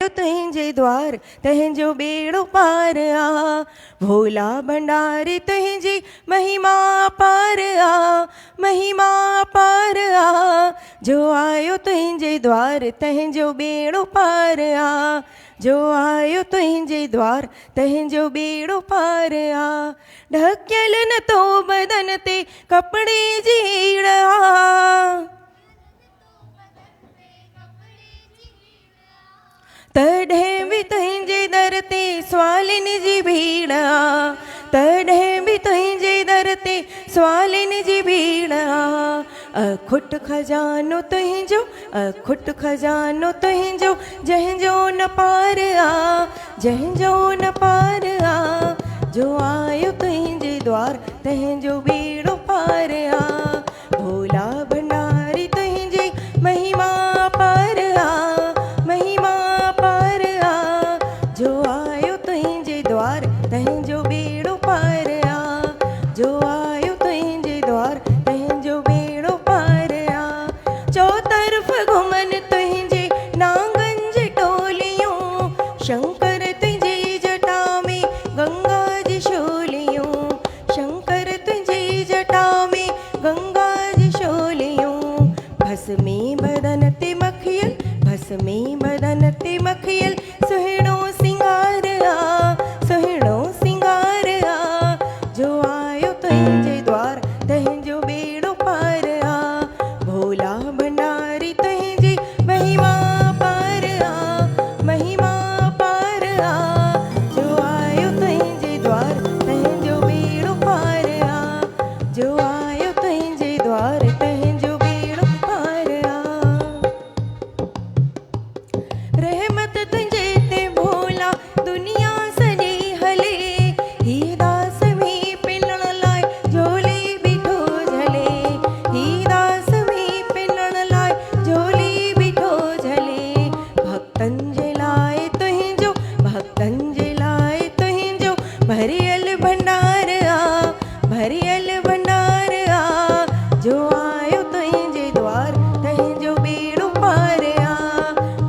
तुंहिंजे द्वार तंहिंजो बेड़ो पार आ। भोला भंडारी तुंहिंजी महिमा पार आ, महिमा पार आ। जो आयो तुंहिंजे द्वार तंहिंजो बेड़ो पार आ, जो आयो तुंहिंजे द्वार तंहिंजो बेड़ो पार आ। ढकियल न तो बदन ते कपड़े जी हीड़ आ, तॾहिं बि तुंहिंजे दर ते सवालिन जी भीड़ आ, तॾहिं बि तुंहिंजे दर ते सवालिन जी भीड़ आ। अखुट खजानो तुंहिंजो, अखुट खजानो तुंहिंजो, जंहिंजो न पार आ, जंहिंजो न पार आ। जो आयो तुंहिंजे द्वार तंहिंजो बेड़ो पार आ। भोला भंडारी तुंहिंजी महिमा पार आ, महिमा पार आ। जो आयो तुंहिंजे द्वार तंहिंजो बेड़ो पार आ, जो आयो तुंहिंजे द्वार तंहिंजो बेड़ो पार आ। चौतरफ़ घुमन तुंहिंजे नांगन जी टोलियूं, शंकर तुंहिंजी जटा में गंगा जी शोलियूं, शंकर तुंहिंजी जटा में गंगा जी शोलियूं। भस्मी बदन ते मखियल, भस्मी बदन ते मखियल, सुहिणो सिंगार आ, सुहिणो सिंगार आ। जो आयो तुंहिंजे द्वार तंहिंजो बेड़ो पार आ। भोला भंडारी तुंहिंजी महिमा पार आ, महिमा पार आ। जो आयो तुंहिंजे द्वार तंहिंजो बेड़ो पार आ, जो आयो तुंहिंजे द्वार तंहिंजो बेड़ो पार आ। रहमत तुंहिंजे ते भोला दुनिया सॼी हले, ही दास में पिनण लाइ झोली बीठो झले, ही दास में पिनण लाइ झोली बीठो झले। भक्तन जे लाइ तुंहिंजो, भक्तन जे लाइ तुंहिंजो भरियल भंडार आ, भरियल भंडार आ। जो आयो तुंहिंजे द्वार तंहिंजो बेड़ो पार आ।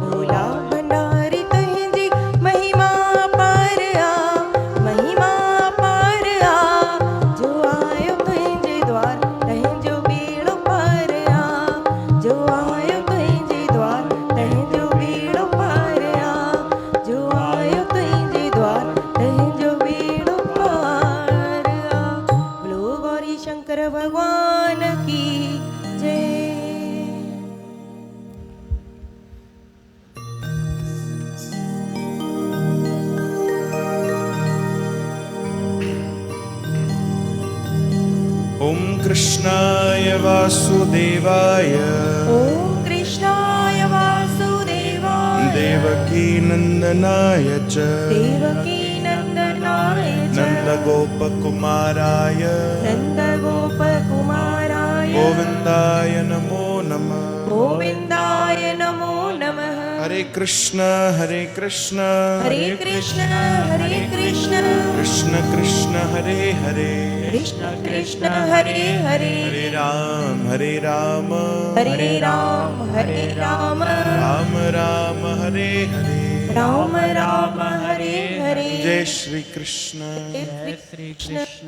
भोला भंडारी तुंहिंजी महिमा पार आ, महिमा पार आ। जो आयो तुंहिंजे द्वार तंहिंजो बेड़ो पार आ, जो आयो तुंहिंजे द्वार तंहिंजो बेड़ो पार आ, जो आयो तुंहिंजे द्वार तंहिंजो बेड़ो पार आ। बोलो गौरी शंकर भगवान की जय। ओम कृष्णाय वासुदेवाय ओम कृष्णाय वासुदेवाय देवकी नंदनाय च देवकी नंदनाय च नंदगोपकुमाराय नंदगोपकुमाराय गोविन्दाय नमो नमः। गोविन्दाय नमो नमः। हरे कृष्ण हरे कृष्ण हरे कृष्ण हरे कृष्ण कृष्ण कृष्ण हरे हरे कृष्ण कृष्ण हरे हरे हरे राम हरे राम हरे राम हरे राम राम राम हरे हरे राम राम हरे हरे। जय श्री कृष्ण। जय श्री कृष्ण।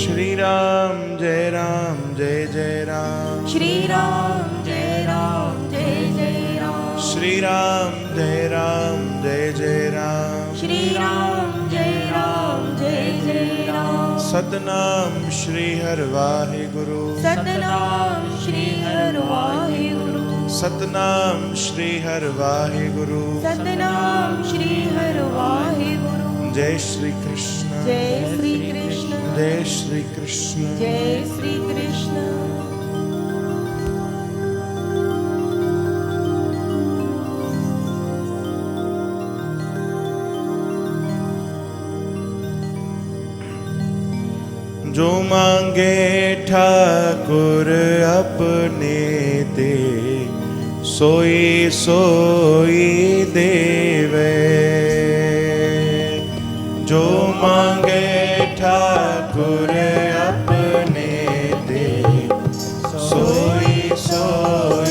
श्री राम जय राम जय जय राम, श्री राम जय राम जय जय राम, श्री राम जय राम जय जय राम, श्री राम जय राम जय जय राम। सतनाम श्री हर वाहिगुरु, सतनाम श्री हर वाहिगुरु, सतनाम श्री हर वाहिगुरु, सतनाम श्री हर वाहिगुरु। जय श्री कृष्ण जय श्री कृष्ण, जय श्री कृष्ण। जय श्री कृष्ण। जो मांगे ठाकुर अपने ते, सोई सोई देवे। जो मांगे ठाकुर अपने ते, सोई सोई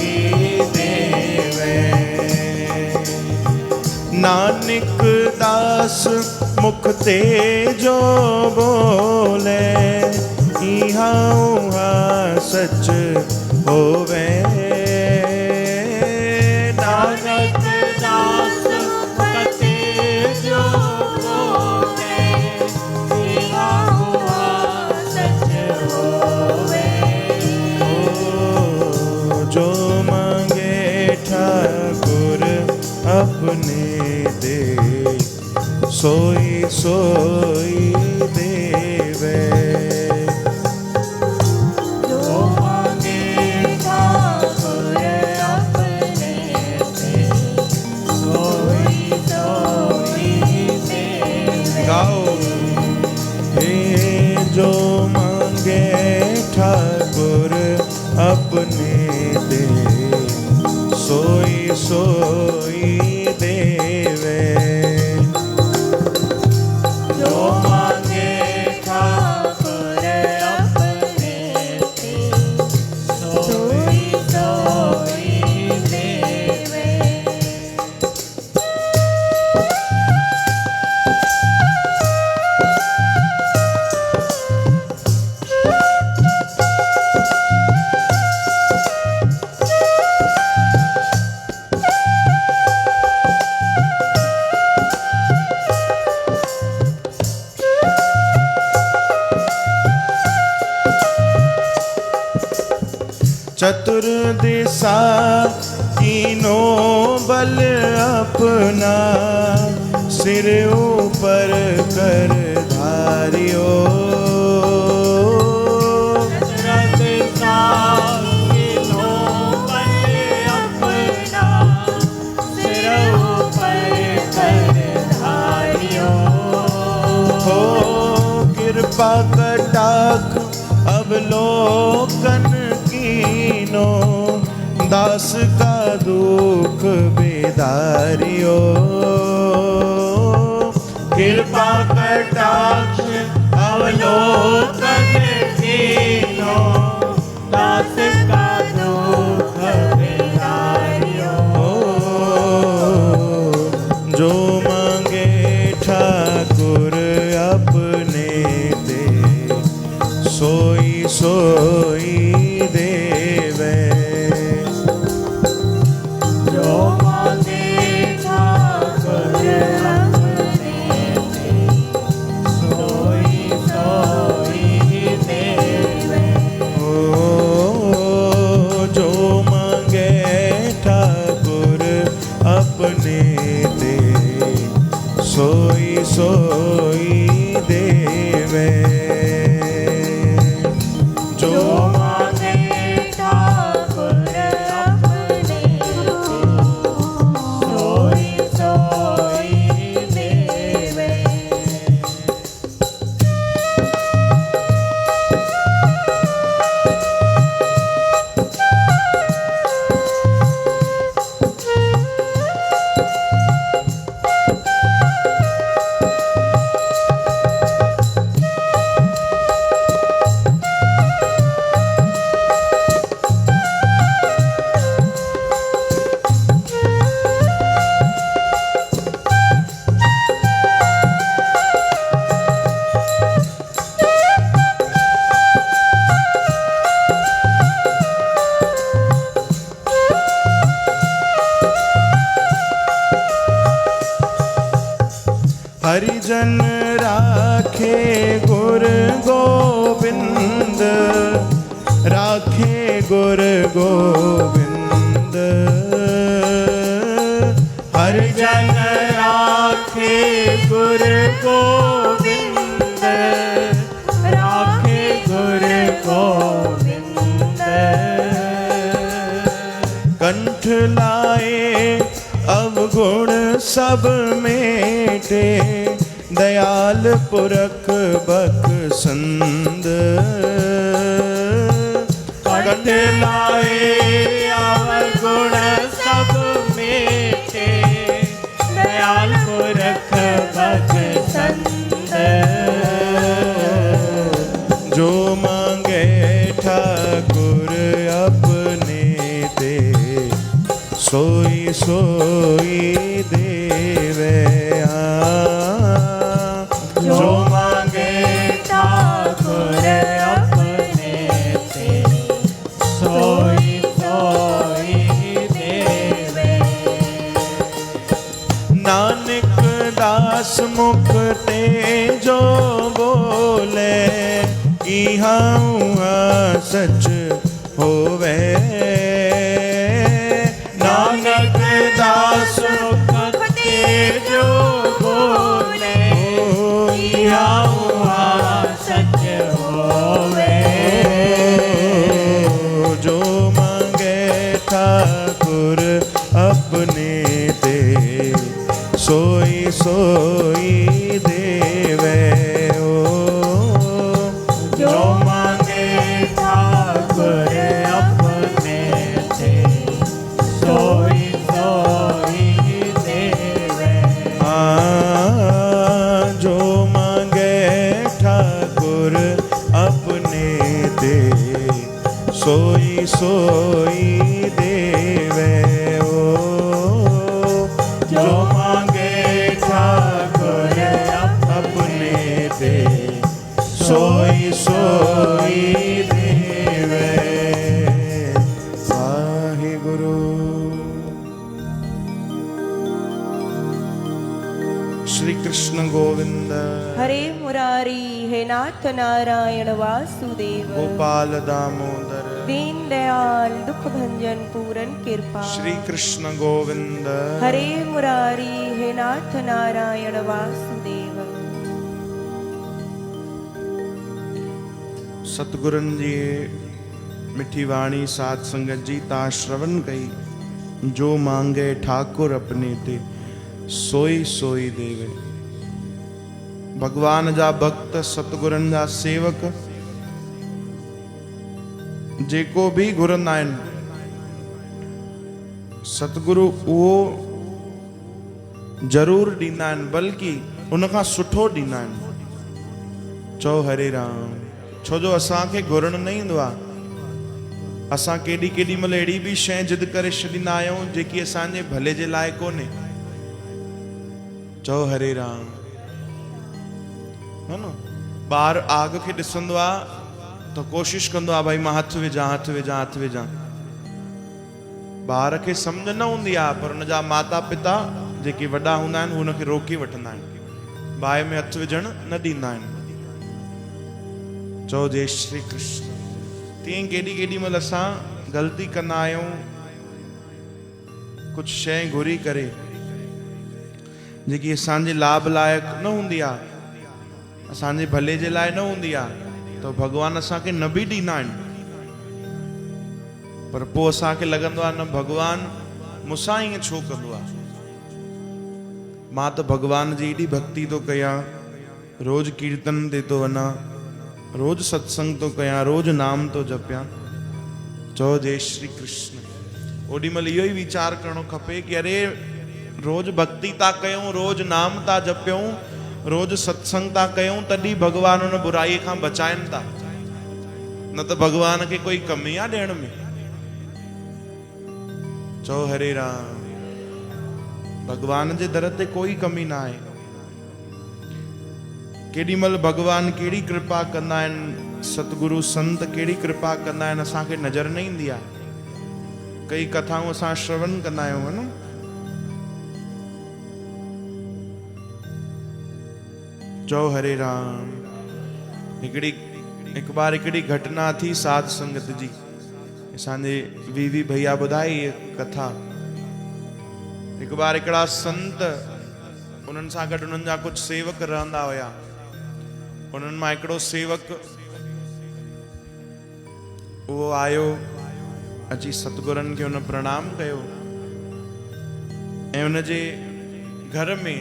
नानक दास मुख ते जो बोले, इहा उहा सच होवे। नानक दास मुख ते जो बोले, इहा उहा सच होवे। जो मांगे ठाकुर अपने दे, सोई सोई देवे। जो मांगे ठाकुर अपने दे, सोई सोई देवे। गाओ हे जो मांगे ठाकुर अपने दे, सोई सोई देवे। जो मांगे ठाकुर अपने दे, सोई सोई देवे। चतुर दिशा तीनों बल अपना, सिर ऊपर कर धारियो। हो कृपा कटाक्ष अवलोकन कीनो, दास का दुख बेदारियो। कृपा कटाक्ष अवलोकन कीनो, दास का दुख बेदारियो। जो मांगे ठाकुर अपने दे, सोई सोई देवे। जो मांगे ठाकुर अपने दे, सोई सोई देवे। जो मांगे ठाकुर अपने दे, सोई सोई देवे। जो मांगे ठाकुर अपने दे, सोई सोई देवे। हरिजन राखे गुर गोविंद, राखे गुर गोविंद। हरिजन राखे गुर गोविंद, राखे गुर गोविंद। कंठ लाए अवगुण सब मेटे, दयाल पुरख बख्शंद। कंठ लाए अवगुण सब मेटे, दयाल पुरख बख्शंद। जो मांगे ठाकुर अपने दे, सोई सोई देवे जो मांगे ठाकुर अपने से सोई सोई देवे। नानक दास मुख ते जो बोले इहा उहा सच होवे। नानक दास मुख ते जो बोले इहा उहा सच होवे। जो मांगे ठाकुर अपने ते सोई सोई देवे। जो मांगे ठाकुर अपने से सोई सोई देवे। जो मांगे ठाकुर अपने ते सोई सोई देवे। जो मांगे ठाकुर अपने ते सोई सोई देवे। वाहिगुरु। श्री कृष्ण गोविंद हरे मुरारी हे नाथ नारायण वासुदेव। गोपाल दामोदर दीन दयाल दुख भंजन पूरन कृपा। श्री कृष्ण गोविंद हरे मुरारी हे नाथ नारायण वासुदेव। सतगुरन जी मिठी वाणी साध संगत जी ता श्रवण कई। जो मांगे ठाकुर अपने ते सोई सोई देवे। भगवान जा भक्त सतगुरन जा सेवक जेको भी घुरंदा आहिनि सतगुरु उहो ज़रूर ॾींदा आहिनि, बल्कि उनखां सुठो ॾींदा आहिनि। चओ हरे राम। छो जो असांखे घुरण न ईंदो आहे। असां केॾी केॾी महिल अहिड़ी बि शइ जिद करे छॾींदा आहियूं जेकी असांजे भले जे लाइ कोन्हे। चओ हरे राम। है न, ॿार आग खे ॾिसंदो आहे त कोशिश कंदो आहे भाई मां हथ विझां हथ विझां हथ विझां। ॿार खे सम्झ न हूंदी आहे, पर हुनजा माता पिता जेके वॾा हूंदा आहिनि हू हुनखे रोके वठंदा आहिनि, बाहि में हथ विझण न ॾींदा आहिनि। चओ जय श्री कृष्ण। तीअं केॾी केॾी महिल असां ग़लती कंदा आहियूं, कुझु शइ घुरी करे जेकी असांजे लाभ लाइक़ न हूंदी आहे, असांजे भले जे लाइ न हूंदी आहे, त भॻवान असांखे न बि ॾींदा आहिनि। पर पोइ असांखे लॻंदो आहे न भॻवान मूंसां ईअं छो कंदो आहे। मां त भॻवान जी एॾी भक्ति थो कयां, रोज़ कीर्तन ते थो वञा, रोज़ सत्संग तो कयां, रोज़ नाम तो जपियां। चओ जय श्री कृष्ण। ओॾी महिल इहो ई वीचार करणो खपे कि अरे रोज़ भक्ति था कयूं, रोज़ नाम था जपियूं, रोज़ सत्संग था कयूं, तॾहिं भॻवान उन बुराई खां बचाइनि था। न त भॻवान खे कोई कमी आहे ॾियण में। चओ हरे राम। भॻवान जे दर ते कोई कमी न आहे। केॾी महिल भॻवान कहिड़ी कृपा कंदा आहिनि, सतगुरु संत कहिड़ी कृपा कंदा आहिनि, असांखे नज़र न ईंदी आहे। कई कथाऊं असां श्रवण कंदा आहियूं, है न। चओ हरे राम। हिकु बार हिकिड़ी घटना थी साध संगत जी। असांजे वीवी भैया ॿुधाई कथा। हिकु बार हिकिड़ा संत उन्हनि सां गॾु उन्हनि जा कुझु सेवक रहंदा हुया। उन्हनि मां हिकिड़ो सेवक उहो आयो, अची सतगुरनि खे उन प्रणाम कयो ऐं उनजे घर में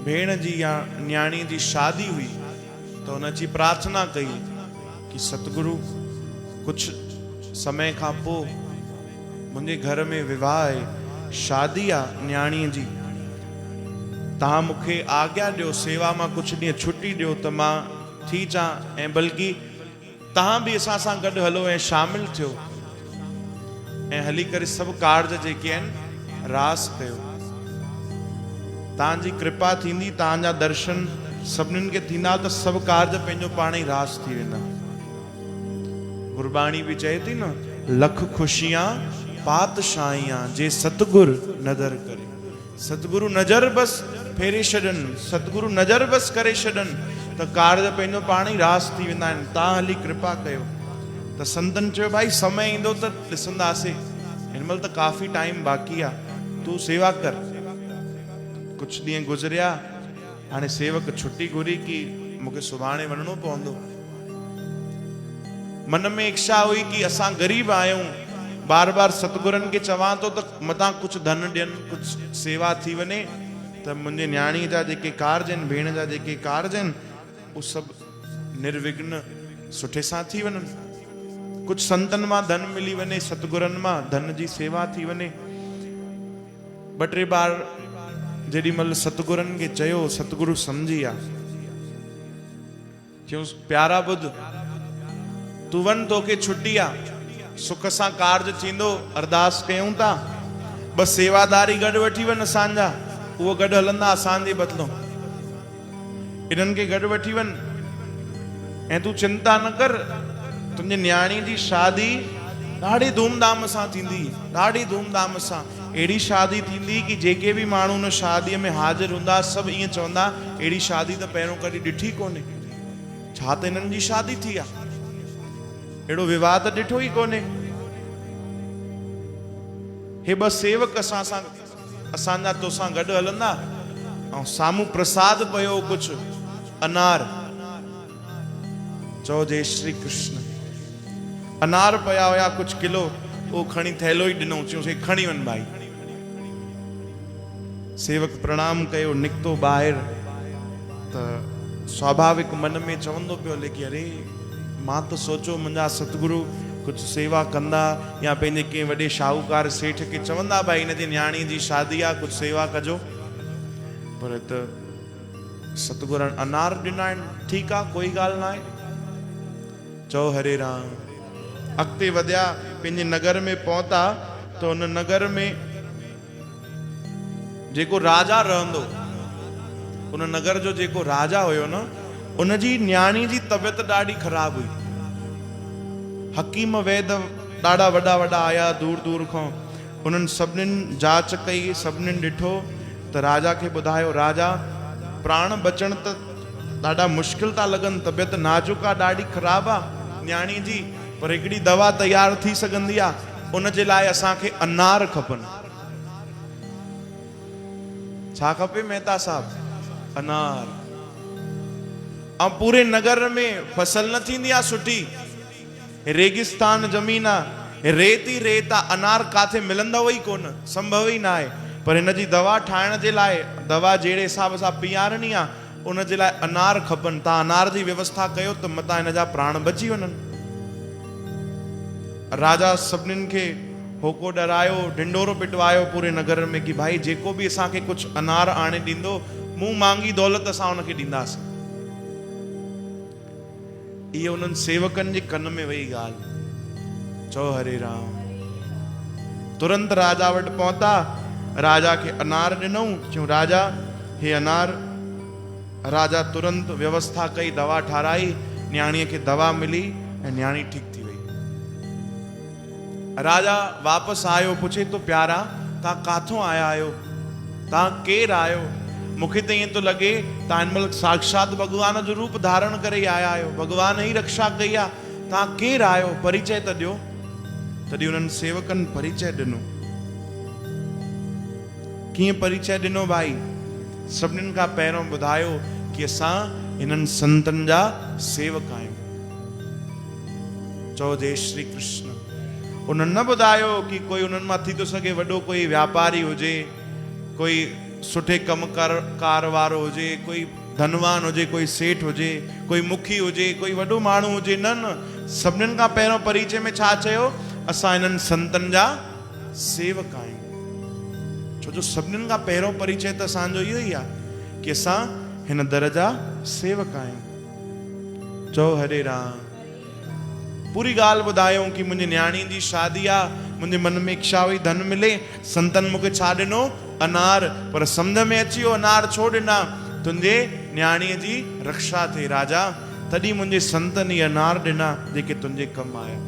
भेण जी या न्याणी जी शादी हुई, तो उन जी प्रार्थना कई कि सतगुरु कुछ समय खां पोइ मुंहिंजे घर में विवाह आहे, शादी आहे न्याणीअ जी, तव्हां मूंखे आज्ञा ॾियो, सेवा मां कुझु ॾींहं छुटी ॾियो त मां थी अचां, ऐं बल्कि तव्हां बि असां सां गॾु हलो ऐं शामिल थियो। ऐं हली करे सभु कार्ज जेके आहिनि रास कयो। तव्हांजी कृपा थींदी, तव्हांजा दर्शन सभिनीनि खे थींदा त सभु कार्ज पंहिंजो पाण ई रास थी वेंदा। गुरबाणी बि चए थी न, लख खुशियां पातशाहियां जे सतगुर नज़र करे। सतगुरु नज़र बस फेरे छॾनि, सतगुरु नज़र बस करे छॾनि त कार्य पंहिंजो पाण ई रास थी वेंदा आहिनि। तव्हां हली कृपा कयो। त संतन चयो भाई समय ईंदो त ॾिसंदासीं, हिन महिल त काफ़ी टाइम बाक़ी आहे, तूं सेवा कर। कुछ ॾींहं गुज़रिया, हाणे सेवक छुट्टी घुरी कि मूंखे सुभाणे वञिणो पवंदो। मन में इच्छा हुई कि असां ग़रीब आहियूं, बार बार सतगुरनि खे चवां थो त मतां कुछ धन ॾियनि, कुछ सेवा थी वञे त मुंहिंजे न्याणी जा जेके कार्ज आहिनि, भेण जा जेके कार्ज आहिनि, उहे सभु निर्विघ्न सुठे सां थी वञनि। कुछ संतनि मां धन मिली वञे, सतगुरनि मां धन जी सेवा थी वञे। ॿ टे बार जेॾी महिल सतगुरनि खे चयो, सतगुरु सम्झी विया। चयूंसि प्यारा ॿुध, तूं वञ, तोखे छुट्टी आहे, सुख सां कार्ज थींदो, अरदास कयूं था। बस सेवादारी गॾु वठी वञ असांजा, उहो गॾु हलंदा असांजे बदिलो। इन्हनि खे गॾु वठी वञ ऐं तूं चिंता न कर, तुंहिंजी न्याणी जी शादी ॾाढी धूमधाम सां थींदी, ॾाढी धूमधाम सां। अहिड़ी शादी थींदी कि जेके बि माण्हू उन शादीअ में हाज़िर हूंदा सभु ईअं चवंदा, अहिड़ी शादी त पहिरों कॾहिं ॾिठी कोन्हे। छा त हिननि जी शादी थी आहे, अहिड़ो विवाह त ॾिठो ई कोन्हे। हे ॿ सेवक असांजा तोसां गॾु हलंदा, ऐं साम्हूं प्रसाद पियो कुछ अनार। चओ जय श्री कृष्ण। अनार पिया हुया कुछ किलो, उहो खणी थैलो ई ॾिनो, चयूंसि खणी वञ भाई। सेवक प्रणाम कयो, निकितो ॿाहिरि त स्वाभाविक मन में चवंदो पियो हले कि अरे मां त सोचो मुंहिंजा सतगुरु कुछ सेवा कंदा, या पंहिंजे कंहिं वॾे शाहूकार सेठ खे चवंदा भाई हिन जी न्याणी जी शादी आहे, कुछ सेवा कजो। पर त सतगुरनि अनार ॾिना आहिनि। ठीकु आहे, कोई ॻाल्हि न आहे। चओ हरे राम। अॻिते वधिया, पंहिंजे नगर में पहुता त उन नगर में जेको राजा रहंदो, उन नगर जो जेको राजा हुयो न, उन जी न्याणी जी तबियत ॾाढी ख़राब हुई। हकीम वैद ॾाढा वॾा वॾा आया दूर दूर खां, उन्हनि सभिनीनि जांच कई, सभिनीनि ॾिठो त राजा खे ॿुधायो, राजा प्राण बचण त ॾाढा मुश्किल था लॻनि, तबियत नाजुक आहे, ॾाढी ख़राब आहे न्याणी जी, पर हिकिड़ी दवा तयार थी सघंदी आहे, उन जे लाइ असांखे अनार खपनि। छा खपे मेहता साहब? अनार। ऐं पूरे नगर में फसल न थींदी आहे सुठी, रेगिस्तान ज़मीन आहे, रेत ई रेत आहे, अनार काथे मिलंदव ई कोन, संभव ई न आहे। पर हिन जी दवा ठाहिण जे लाइ, दवा जहिड़े हिसाब सां पीआरणी आहे, उन जे लाइ अनार खपनि। तव्हां अनार जी व्यवस्था कयो त मतां हिन जा प्राण बची वञनि। राजा सभिनीनि खे होको डरायो, ढिंडोरो पिटवायो पूरे नगर में कि भाई जेको बि असांखे कुछ अनार आणे ॾींदो, मुंहुं मांगी दौलत असां हुनखे ॾींदासीं। इहे उन्हनि सेवकनि जे कन में वई ॻाल्हि। चओ हरे राम। तुरंत राजा वटि पहुता, राजा खे अनार ॾिनऊं, चयूं राजा हे अनार। राजा तुरंत व्यवस्था कई, दवा ठाराई, न्याणीअ खे दवा मिली ऐं न्याणी ठीक थी वई। राजा वापसि आयो, पुछे तो प्यारा तव्हां काथों आया आहियो, तव्हां केरु आहियो? मूंखे त ईअं थो लॻे तव्हां हिन महिल साक्षात भॻवान जो रूप धारण करे आया आहियो, भॻवान ई रक्षा कई आहे। तव्हां केरु आहियो, परिचय त ॾियो। तॾहिं उन्हनि सेवकनि परिचय ॾिनो। कीअं परिचय ॾिनो भाई? सभिनीनि खां पहिरियों ॿुधायो कि असां हिननि संतनि जा सेवक आहियूं। चओ जय श्री कृष्ण। उन्हनि न ॿुधायो कि कोई उन्हनि मां थी थो सघे वॾो कोई व्यापारी हुजे, कोई सुठे कमकार वारो हुजे, कोई धनवान हुजे, कोई सेठ हुजे, कोई मुखी हुजे, कोई वॾो माण्हू हुजे। न न, सभिनीनि खां पहिरियों परिचय में छा चयो? असां हिननि संतनि जा सेवक आहियूं। छो जो सभिनीनि खां पहिरियों परिचय त असांजो इहो ई आहे कि असां हिन दर जा सेवक आहियूं। चओ हरे राम। पूरी ॻाल्हि ॿुधायूं कि मुंहिंजी न्याणी जी शादी आहे, मुंहिंजे मन में इच्छा हुई धन मिले, संतन मूंखे छा ॾिनो? अनार। पर सम्झ में अची वियो अनार छो ॾिना? तुंहिंजे न्याणीअ जी रक्षा थिए राजा, तॾहिं मुंहिंजे संतनि अनार ॾिना जेके तुंहिंजे कमु आया।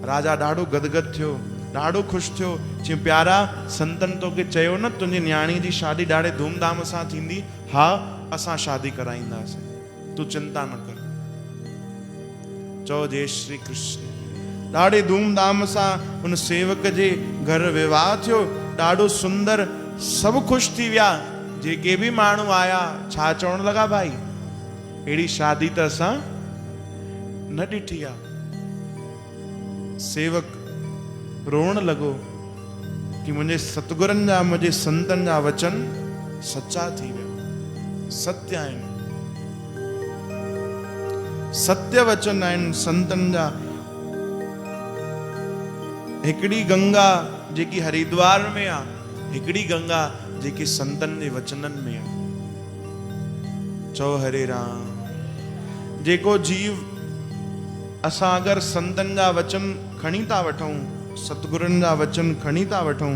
राजा ॾाढो गदगद थियो, ॾाढो ख़ुशि थियो। चई प्यारा, संतन तोखे चयो न तुंहिंजी न्याणी जी शादी ॾाढे धूमधाम सां थींदी? हा, असां शादी कराईंदासीं, तूं चिंता न कर। चओ जय श्री कृष्ण। ॾाढे धूमधाम सां उन सेवक जे घर विवाह थियो, ॾाढो सुंदर, सभु ख़ुशि थी विया। जेके बि माण्हू आया छा चवण लॻा, भाई अहिड़ी शादी त असां न ॾिठी आहे। सेवक रोअण लॻो कि मुंहिंजे सतगुरनि जा, मुंहिंजे संतनि जा वचन सच्चा थी विया, सत्य आहिनि, सत्य वचन आहिनि संतनि जा। हिकिड़ी गंगा जेकी हरिद्वार में आहे, हिकिड़ी गंगा जेकी संतनि जे वचननि में आहे। चओ हरे राम। जेको जीव असां अगरि संतनि जा वचन खणी था वठूं, सतगुरनि जा वचन खणी था वठूं,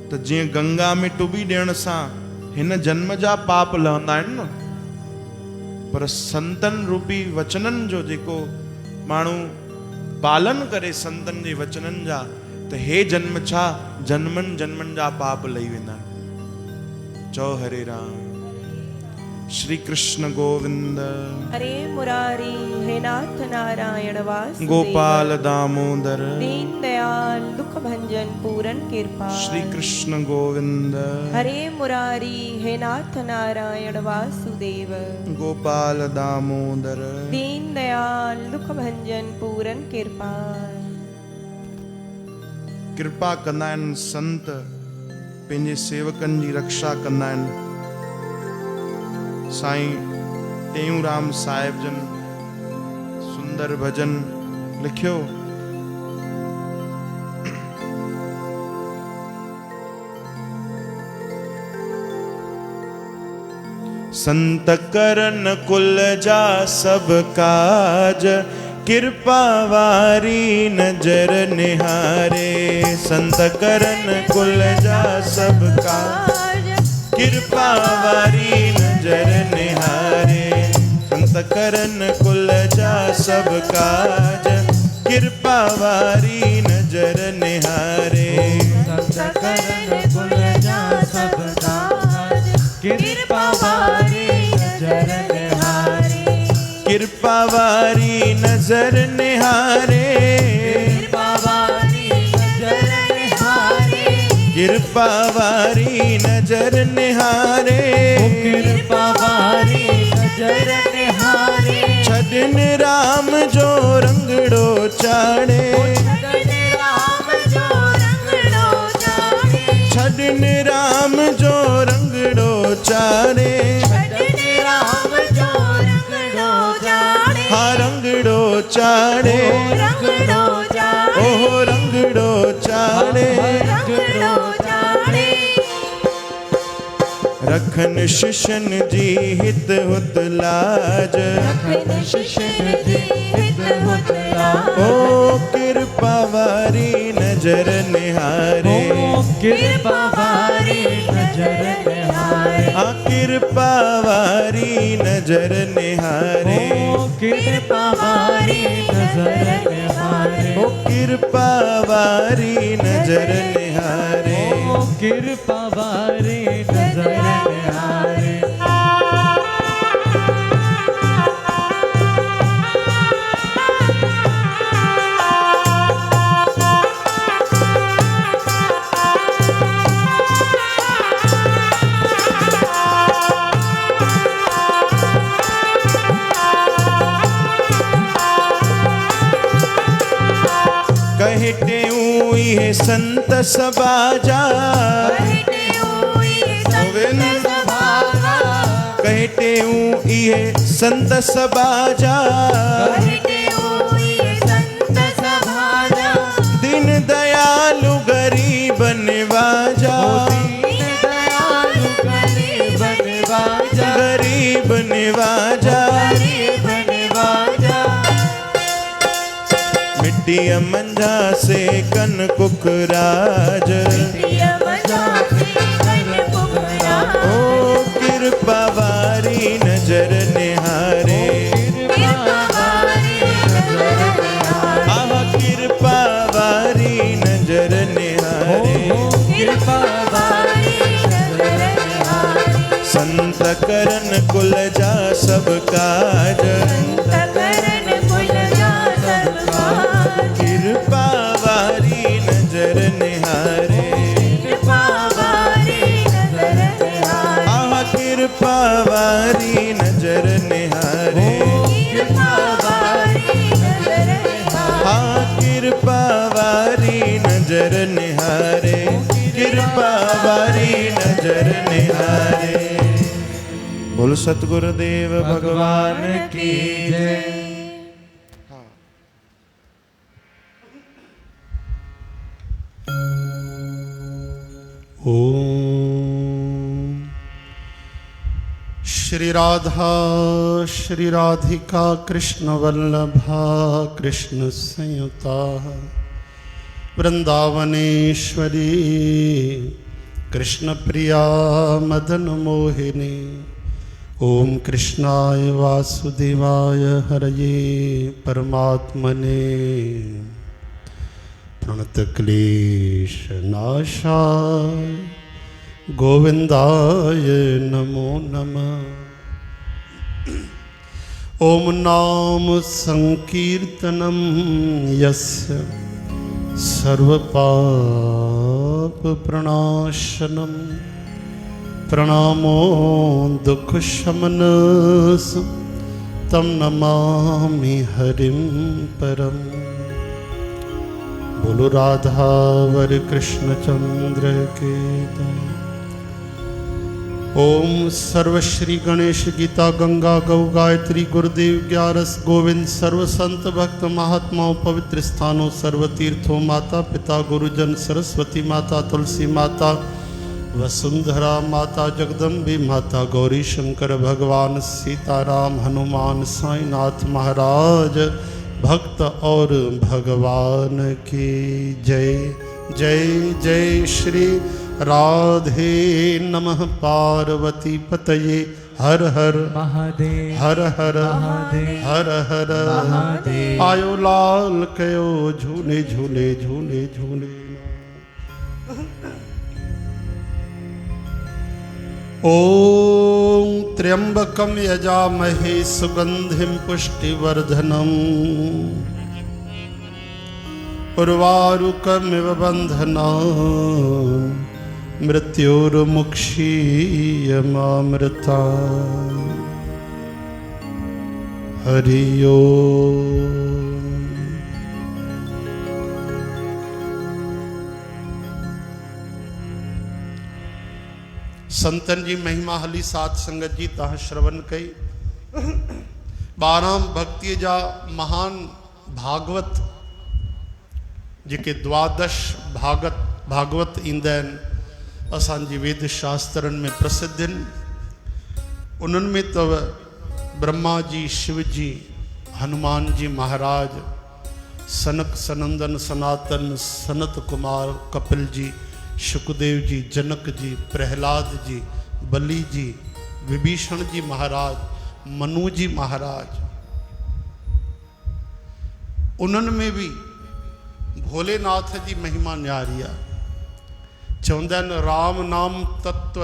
त जीअं गंगा में टुबी ॾियण सां हिन जन्म जा पाप लहंदा आहिनि न, पर संतन रूपी वचननि जो जेको माण्हू पालन करे संतन जे वचननि जा, त हे जन्म छा जन्मनि जन्मनि जा पाप लही वेंदा आहिनि। चओ हरे राम। श्री कृष्ण गोविंद। हरे मुरारी हे नाथ नारायण वासुदेव, गोपाल दामोदर, दीन दयाल दुख भंजन पूरन कृपा। श्री कृष्ण गोविंद। हरे मुरारी हे नाथ नारायण वासुदेव, गोपाल दामोदर, दीन दयाल दुख भंजन पूरन कृपा। कृपा कंदा आहिनि संत, पंहिंजे सेवकनि जी रक्षा कंदा आहिनि। साईं टेऊंराम साहिब जन सुंदर भजन लिखियो। संत करन कुल जा सब काज, कृपा वारी नजर निहारे। संत करन कुल जा सब काज, कृपा वारी नजर निहारे। संत करन कुल जा सब काज, कृपा वारी नजर निहारे। संत करन कुल जा सब काज, कृपा वारी नजर निहारे। कृपा वारी नजर निहारे। कृपा वारी नजर निहारे। कृपा वारी नजर निहारे। कृपा वारी नजर निहारे। छॾन राम जो रंगड़ो चाड़े। छॾन राम जो रंगड़ो चाड़े। छॾन राम जो रंगड़ो चाड़े। छॾन राम जो रंगड़ो चाड़े। हा रंगड़ो चाड़े। रंगड़ो चाड़े। ओहो रंगड़ो चाड़े। रंगड़ो चाड़े। रखन शिशन जी हित हुत लाज। रखन शिशन जी हित हुत लाज। ओ कृपा वारी नजर निहारे। कृपा वारी नजर निहारे। आ कृपा वारी नजर निहारे। कृपा वारी नजर निहारे। ओ कृपा वारी नजर निहारे। कृपा वारी नजर निहारे। कहते ये संत सबाजा। कहते ये संत सबाजा। दीन दयालु गरीब निवाजा। गरीब निवाजा। मिट्टी मंज कन कुकराज प्रिय मजासी कन कुकराज ओ कृपा वारी नजर निहारे कृपा वारी नजर निहारे आह कृपा वारी नजर निहारे कृपा वारी नजर निहारे संत करन कुल जा सब काज संत करन कुल जा सब काज कृपा वारी नजर निहारे कृपा वारी नजर निहारे आह कृपा वारी नजर निहारे कृपा वारी नजर निहारे हाँ कृपा वारी नजर निहारे कृपा वारी नजर निहारे। बोल सतगुरुदेव भगवान की जय। ओम श्री राधा श्री राधिका कृष्ण वल्लभा कृष्ण संयुता वृंदावनेश्वरी कृष्ण प्रिया मदन मोहिनी ओम कृष्णाय वासुदेवाय हरये परमात्मने प्रणतक्लेशनाशाय गोविंदाय नमो नमः। ओम नाम संकीर्तनम यस्य सर्वपाप प्रणाशनम प्रणामो दुख शमनस तम नमामि हरिं परम। बोलो राधावर कृष्ण चंद्र के दास। ओम सर्व श्री गणेश गीता गंगा गौ गायत्री गुरुदेव ग्यारस गोविंद सर्व संत भक्त महात्माओं पवित्र स्थानों सर्व तीर्थों माता पिता गुरुजन सरस्वती माता तुलसी माता वसुंधरा माता जगदम्बे माता गौरी शंकर भगवान सीताराम हनुमान साईनाथ महाराज भक्त और भगवान की जय। जय जय श्री राधे नमः पार्वती पतये हर हर महादेव हर हर महादेव हर हर महादेव। आयो लाल कयो झूले झूले झूले झूले। ओम त्र्यंबकम यजामहे सुगंधिम पुष्टिवर्धनम उर्वारुकमिव बन्धनान् मृत्योर्मुक्षीयमामृता। हरि ओम। संतन जी महिमा हली सात संगत जी तह श्रवण कई 12 भक्ति जा महान भागवत जेके द्वादश भागवत ईंदा आहिनि असांजी वेद शास्त्रनि में प्रसिद्ध आहिनि। उन्हनि में तव ब्रह्मा जी शिव जी हनुमान जी महाराज सनक सनंदन सनातन सनत कुमार कपिल जी शुकदेव जी जनक जी प्रहलाद जी बलि जी विभीषण जी महाराज मनु जी महाराज। उन्हनि में भी भोलेनाथ जी महिमा न्यारी आहे। चवंदा आहिनि राम नाम तत्व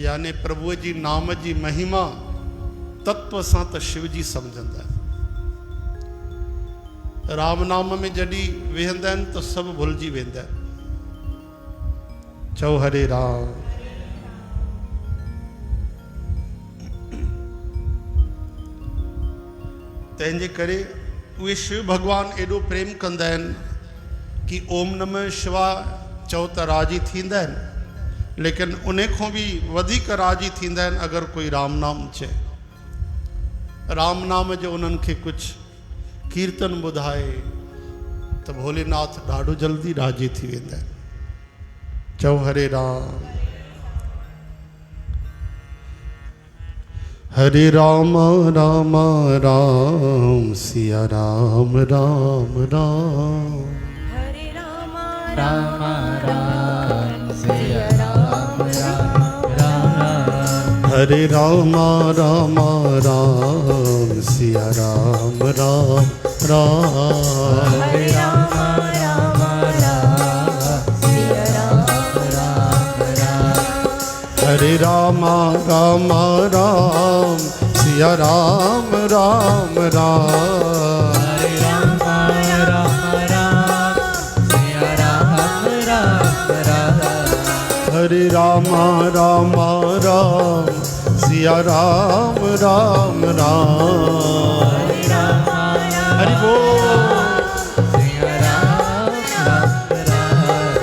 यानी प्रभु जी नाम जी महिमा तत्व सां त शिव जी सम्झंदा आहिनि। राम नाम में जॾहिं वेहंदा आहिनि त सभु भुलिजी वेंदा आहिनि। चओ हरे राम। तंहिंजे करे उहे शिव भगवान एॾो प्रेम कंदा आहिनि कि ओम नमः शिवाय चओ त राजी थींदा आहिनि, लेकिन उन खां बि वधीक राजी थींदा आहिनि अगरि कोई राम नाम चए। राम नाम जो उन्हनि खे कुझु कीर्तन ॿुधाए त भोलेनाथ ॾाढो जल्दी राजी थी वेंदा आहिनि। चओ हरे राम। हरे राम राम राम सिया राम राम राम। हरे राम राम राम सिया राम राम राम। हरे राम राम राम सिया राम राम राम। हरे राम राम राम सिया राम राम राम। हरे राम राम राम सिया राम राम राम। हरे राम राम राम सिया राम राम राम। हरे राम राम राम सिया राम राम राम। हरि बोल। सिया राम राम राम।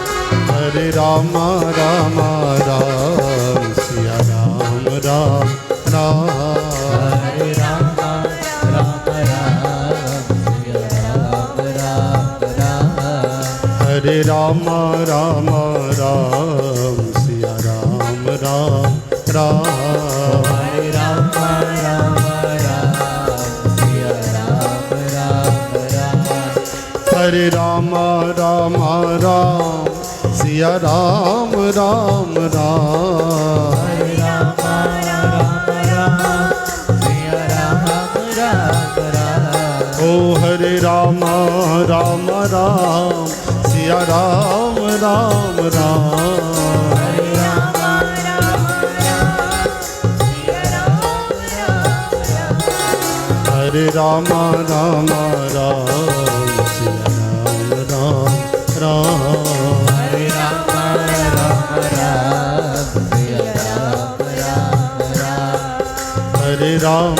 हरे राम राम राम सिया राम राम राम। हरे राम राम राम सिया राम राम राम। हरे राम राम राम सिया राम राम राम। हरे राम राम राम सिया राम राम राम। हरे राम राम राम सिया राम राम राम। हरे राम राम राम सिया राम राम राम। ओ हरे राम राम राम सिया राम राम राम। हरे राम राम राम सिया राम राम राम। हरे राम राम राम सिया राम राम राम। हरे राम राम राम सिया राम राम राम। हरे राम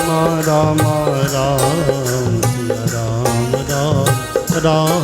राम राम सिया राम राम राम। हरे राम राम राम सिया राम राम राम।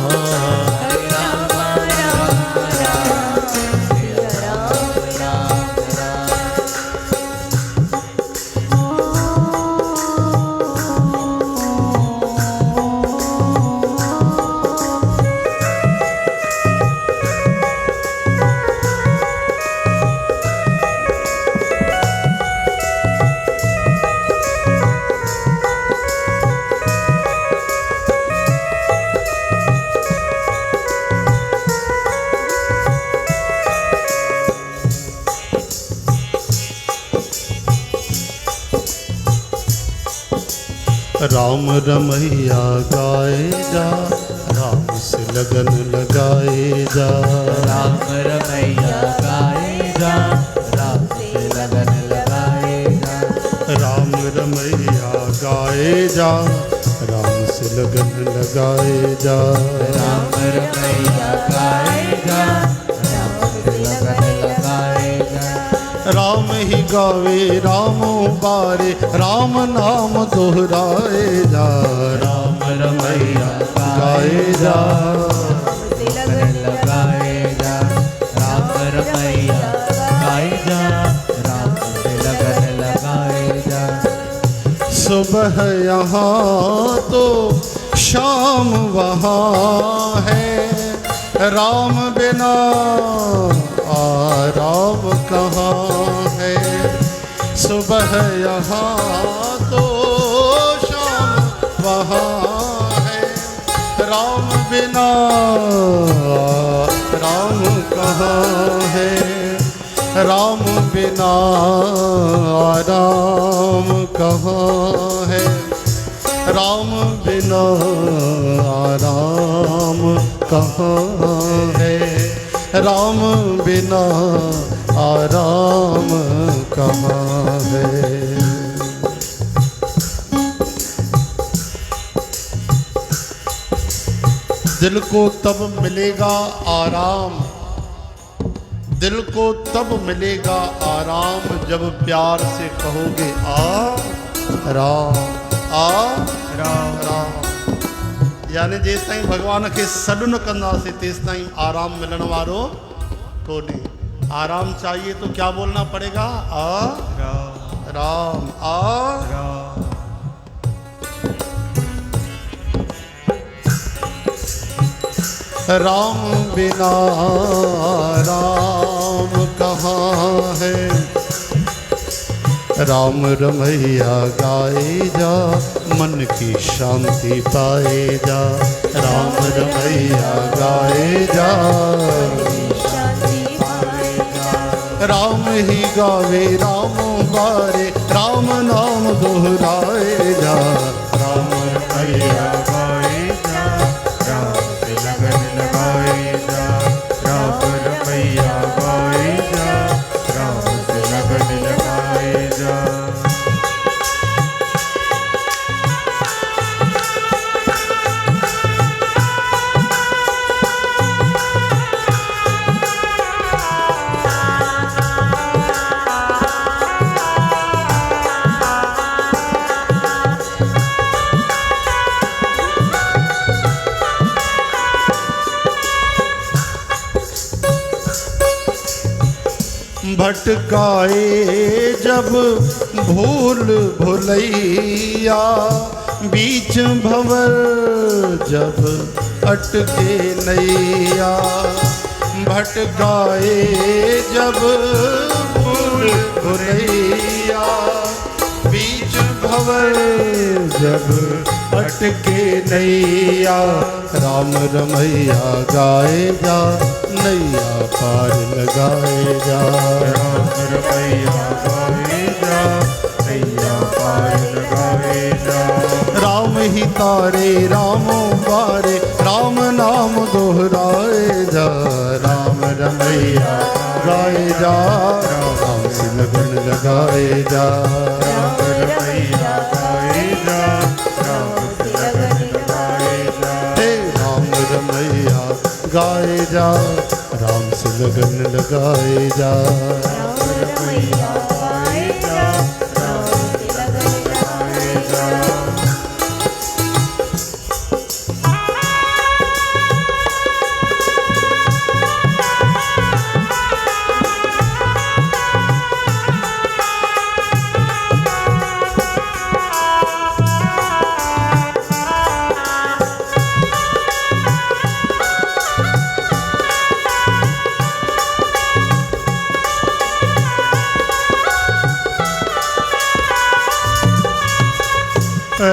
राम रमैया गाए जा, राम से लगन लगाए जा। राम रमैया गाए जा, राम से लगन लगाए जा। राम रमैया गाए जा, राम से लगन लगाए जा। राम रमैया गाए जा, राम से लगन लगाए जा। राम ही गावे राम बारे, राम नाम दोहराए जा। राम रमैया गाए जा, लगन लगाए जा। राम रमैया गाए जा, राम से लगन लगाए जा। सुबह यहाँ तो शाम वहाँ है, राम बिना आराम कहाँ है। सुबह यहाँ तो शाम वहाँ है, राम बिना राम कहाँ है। राम बिना आराम कहाँ है। राम बिना आराम कहाँ है। राम बिना आराम कहाँ है। दिल को तब मिलेगा आराम, दिल को तब मिलेगा आराम, जब प्यार से कहोगे आ राम, आ राम राम। यानी जेस ताईं भगवान के सॾु न कंदासीं तेस ताईं आराम मिलण वारो कोन्हे। आराम चाहिए तो क्या बोलना पड़ेगा? आ राम, आ राम बिना राम कहाँ है। राम रमैया गाए जा, मन की शांति पाए जा। राम रमैया गाए जा, ही गावे राम बारे, राम नाम दोहराए जा। राम रमैया गाए जा, राम से लगन लगाए जा। राम रमैया गाए जा, राम से लगन लगाए जा। भटकाए जब भूल भुलैया, बीच भंवर जब अटके नैया। भटकाए जब भूल भुलैया, बीच भंवर जब अटके नैया। राम रमैया गाए जा, नैया पार लगाए जा। राम रमैया गाए जा, नैया पार लगाए जा। राम ही तारे राम बारे, राम नाम दोहराए जा। राम रमैया गाए जा, राम से लगन लगाए जा। राम रमैया गाए जा, राम से लगन लगाए जा। हे राम रमैया गाए जा, राम से लगन लगाए जा। राम रमैया गाए जा, राम से लगन लगाए जा।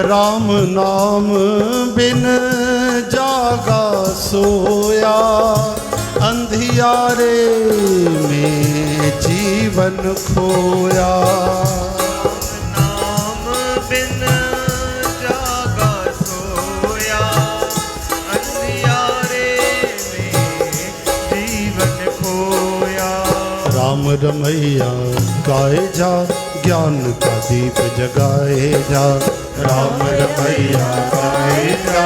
राम नाम बिन जागा सोया, अंधियारे में जीवन खोया। नाम बिन जागा सोया, अंधियारे में जीवन खोया। राम रमैया गाए जा, ज्ञान का दीप जगाए जा। राम रमैया गाए जा,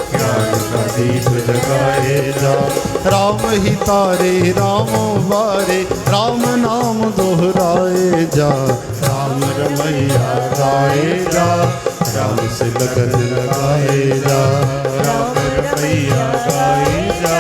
ज्ञान का दीप जगाए जा। राम ही तारे राम बारे, राम नाम दोहराए जा। राम रमैया गाए जा, राम से लगन लगाए जा। राम रमैया गाए जा,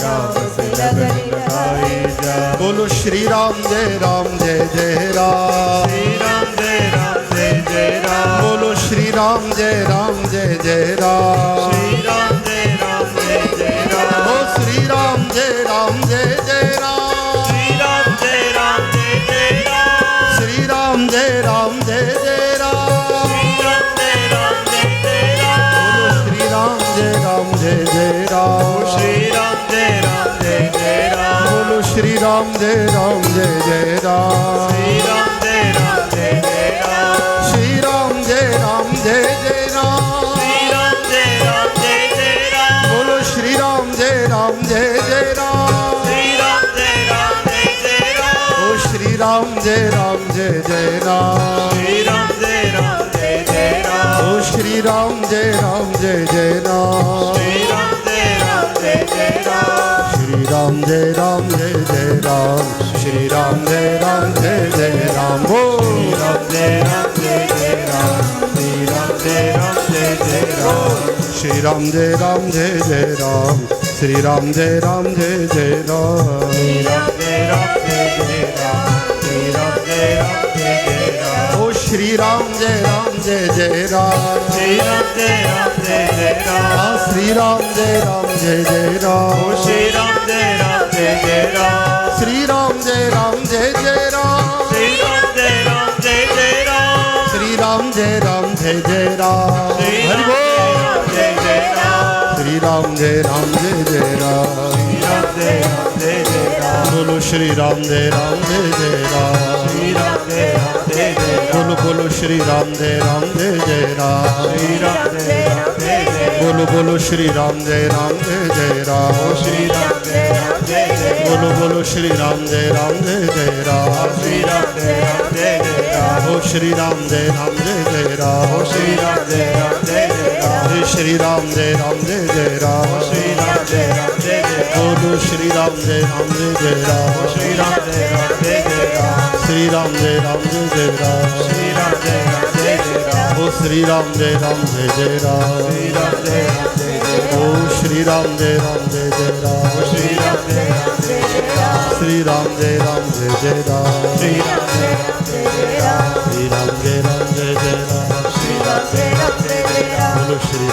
राम से लगन लगाए जा। बोलो श्री राम जय राम जय जय राम। श्री राम जय राम जय जय राम। बोलो श्री राम जय राम जय जय राम। श्री राम जय राम जय जय राम। ओ श्री राम जय राम जय जय राम। श्री राम जय राम जय जय राम। श्री राम जय राम जय जय राम। श्री राम जय राम जय जय राम। श्री राम जय राम जय जय राम। बोलो श्री राम जय राम जय जय राम। श्री राम जय राम जय जय राम। श्री राम जय राम जय जय राम। श्री राम जय राम जय जय राम। बोलो श्री राम जय राम जय जय राम। श्री राम जय राम जय जय राम। ओ श्री राम जय राम जय जय राम। श्री राम जय राम जय जय राम। ओ श्री राम जय राम जय जय राम। श्री राम जय राम जय जय राम। श्री राम जय राम जय जय राम। श्री राम जय राम जय जय राम। ओ श्री राम जय राम जय जय राम। श्री राम जय राम जय जय राम। श्री राम जय राम जय जय राम। श्री राम जय राम जय जय राम। श्री राम जय राम जय जय राम। श्री राम जय राम जय जय राम। ओ श्री राम जय राम जय जय राम। श्री राम जय राम जय जय राम। श्री राम जय राम जय जय राम। ओ श्री राम जय राम जय जय राम। श्री राम जय राम जय जय राम। श्री राम जय राम जय जय राम। श्री राम जय राम जय जय राम। हरि बोल जय जय राम। श्री राम जय राम जय जय राम। श्री राम जय राम जय जय राम। बोलो श्री राम जय राम जय जय राम। श्री राम जय राम जय जय बोलो बोलो श्री राम जय राम जय जय राम। श्री राम जय राम जय जय बोलो बोलो श्री राम जय राम जय जय राम। श्री राम जय राम जय जय बोलो बोलो श्री राम जय राम जय जय राम। श्री राम जय राम जय जय ओ श्री राम जय राम जय जय राम। श्री राम जय राम जय जय जय श्री राम जय राम जय जय राम। श्री राम जय राम जय जय बोलो श्री राम जय राम जय जय राम। श्री राम जय राम जय जय श्री राम जय राम जय जय राम। श्री राम जय राम जय जय ओ श्री राम जय राम जय जय राम। श्री राम जय राम जय जय ओ श्री राम जय राम जय जय राम। श्री राम जय राम जय जय श्री राम जय राम जय जय राम। श्री राम जय राम जय जय श्री राम जय राम जय जय राम। श्री राम जय राम जय जय बोलो श्री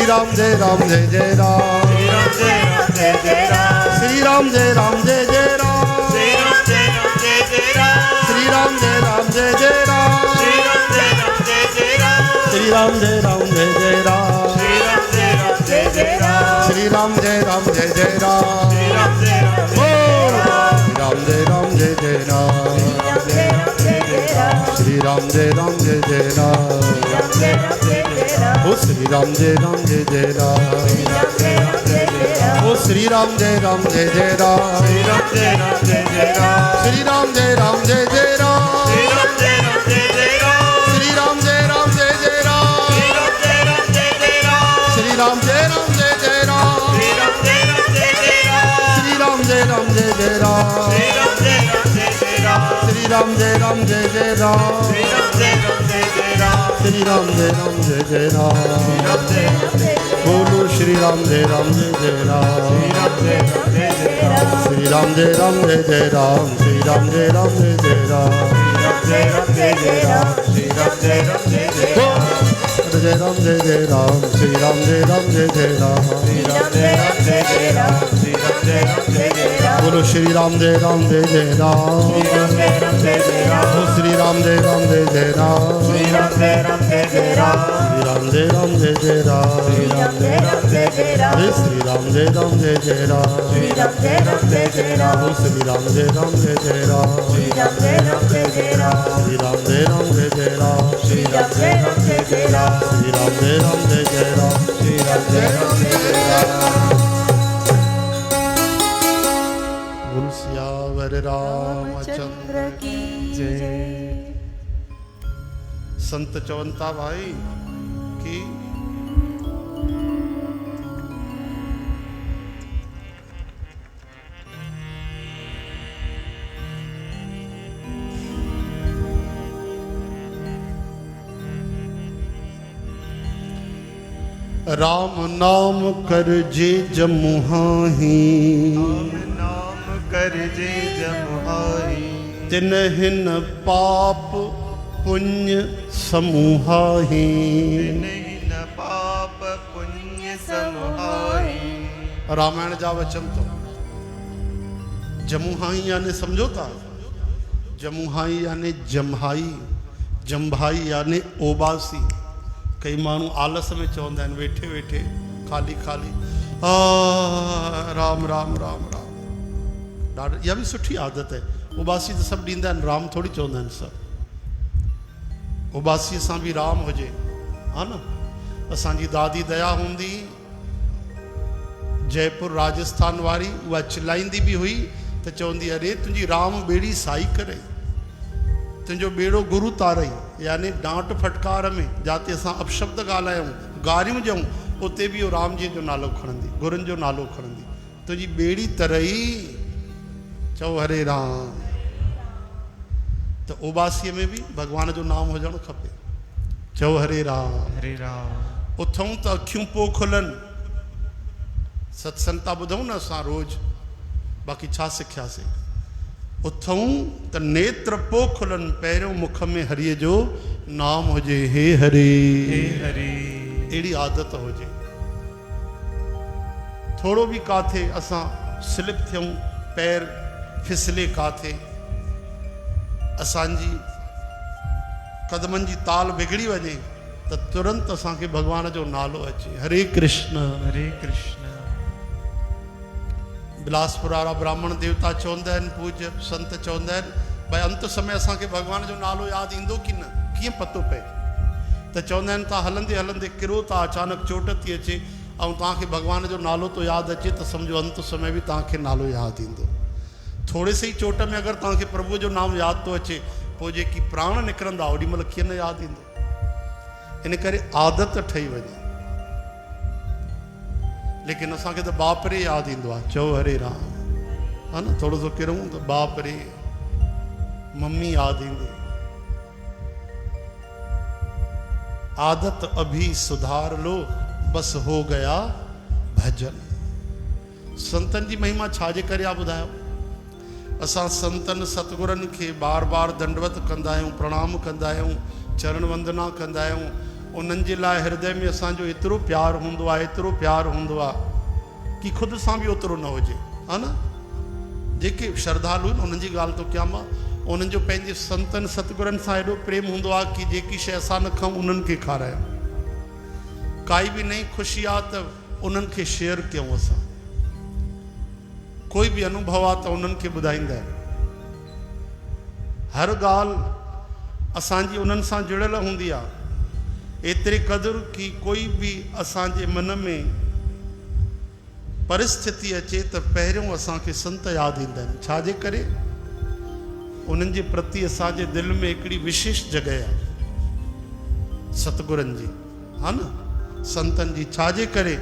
राम जय राम जय जय राम। श्री राम जय राम जय जय ओ श्री राम जय राम जय जय राम। श्री राम जय राम जय जय श्री राम जय राम जय जय राम। श्री राम जय राम जय जय श्री राम जय राम जय जय राम। श्री राम जय राम जय जय श्री राम जय राम जय जय राम। श्री राम जय राम जय जय श्री राम जय राम जय जय राम। श्री राम जय राम जय राम जय जय राम। श्री राम जय राम जय जय राम। ओ श्री राम जय राम जय जय राम। ओ श्री राम जय राम जय जय राम। श्री राम जय राम जय जय श्री राम जय राम जय जय राम। श्री राम जय राम जय जय श्री राम जय राम जय जय राम। श्री राम जय राम जय जय श्री राम जय राम जय जय राम। श्री राम जय राम जय जय श्री राम जय राम जय जय राम। श्री राम जय राम जय जय श्री राम जय राम जय जय राम। बोलो श्री राम जय राम जय जय राम। श्री राम जय राम जय जय राम। श्री राम जय राम जय जय राम। जय राम जय जय राम श्री राम जय राम जय जय जय राम जय जय राम। श्री राम जय राम जय जय राम। श्री राम जय राम जय जय राम श्री राम जय राम जय जय बोलो श्री राम जय राम जय जय राम। श्री राम जय राम जय जय राम श्री राम जय राम जय जय राम। श्री राम जय राम जय जय राम श्री राम जय राम जय जय राम। श्री राम जय राम जय जय राम श्री राम जय राम जय जय राम। श्री राम जय राम जय जय राम श्री राम जय राम जय जय राम। श्री राम जय राम जय जय राम श्री राम जय राम जय जय राम। श्री राम जय राम जय जय राम श्री राम जय राम जय जय राम। बोल सियावर रामचंद्र की जय। संत चवंता भाई कि राम नाम कर जे जमुहाही नाम कर जे जमुहाई तिन्हिन पाप पुण्य समूहाही। नहीं न पाप पुण्य समुहाई रामायण जा वचन तो जमुहाई यानी समझो था। जमुहाई यानी जमहाई, जमभाई यानी ओबासी। कई माण्हू आलस में चवंदा आहिनि वेठे वेठे खाली खाली राम राम राम राम। ॾाढो इहा बि सुठी आदत आहे। उबासी त सभु ॾींदा आहिनि, राम थोरी चवंदा आहिनि सभु। उबासीअ सां बि राम हुजे हा न। असांजी दादी दया हूंदी जयपुर राजस्थान वारी, उहा चिलाईंदी बि हुई त चवंदी अरे तुंहिंजी राम ॿेड़ी साई करे, तुंहिंजो ॿेड़ो गुरु तारई। यानी डांट फटकार में जिते असां अपशब्द ॻाल्हायूं गारियूं ॾियूं उते बि इहो राम जी जो नालो खणंदी, गुरुनि जो नालो खणंदी। तुंहिंजी ॿेड़ी तरई चओ हरे राम। त उबासीअ में बि भॻवान जो नाम हुजणु खपे। चओ हरे राम। हरे राम उथूं त अखियूं पोइ खुलनि। सत्संग था ॿुधूं न असां रोज़, बाक़ी छा सिखियासीं? उथूं त नेत्र पोइ खुलनि, पहिरियों मुख में हरीअ जो नाम हुजे। हे हरे हे हरे अहिड़ी आदत हुजे। थोरो बि काथे असां स्लिप थियूं, पैर फिसले काथे, असांजी कदमनि जी ताल बिगड़ी वञे त तुरंत असांखे भॻवान जो नालो अचे। हरे कृष्ण हरे कृष्ण बिलासपुर वारा ब्राह्मण देवता चवंदा आहिनि, पूज्य संत चवंदा आहिनि भाई अंत समय असांखे भॻवान जो नालो यादि ईंदो की न, कीअं पतो पए? त चवंदा आहिनि तव्हां हलंदे हलंदे किरो था, अचानक चोट थी अचे ऐं तव्हांखे भॻवान जो नालो थो यादि अचे त सम्झो अंत समय बि तव्हांखे नालो यादि ईंदो। थोरे से ई चोट में अगरि तव्हांखे प्रभुअ जो नाम यादि थो अचे, पोइ जेकी प्राण निकिरंदा ओॾी महिल कीअं न यादि ईंदो? इन करे आदत ठही वञे। लेकिन असांखे त बाप रे यादि ईंदो आहे, चओ हरे राम, हा न, थोरो सो किरूं त बाप रे, मम्मी यादि ईंदी। आदत अभी सुधार लो, बस हो गया भजन। संतन जी महिमा छाजे करे आहे ॿुधायो? असां संतन सतगुरनि खे बार बार दंडवत कंदा आहियूं, प्रणाम कंदा आहियूं, चरण वंदना कंदा आहियूं। उन्हनि जे लाइ हृदय में असांजो एतिरो प्यार हूंदो आहे, एतिरो प्यार हूंदो आहे कि ख़ुदि सां बि ओतिरो न हुजे, हा न। जेके श्रद्धालु आहिनि उन्हनि जी ॻाल्हि थो कयां मां, उन्हनि जो पंहिंजे संतनि सतगुरनि सां एॾो प्रेम हूंदो आहे कि जेकी शइ असां न खाऊं उन्हनि खे खारायूं। काई बि नई ख़ुशी आहे त उन्हनि खे शेयर कयूं। असां कोई बि अनुभव आहे त उन्हनि खे ॿुधाईंदा आहियूं। हर ॻाल्हि असांजी उन्हनि सां जुड़ियल हूंदी आहे, एतिरे क़दुरु कि कोई बि असांजे मन में परिस्थिति अचे त पहिरियों असांखे संत यादि ईंदा आहिनि। छाजे करे? उन्हनि जे प्रति असांजे दिलि में हिकिड़ी विशेष जॻह आहे सतगुरनि जी, हा न, संतनि जी। छाजे करे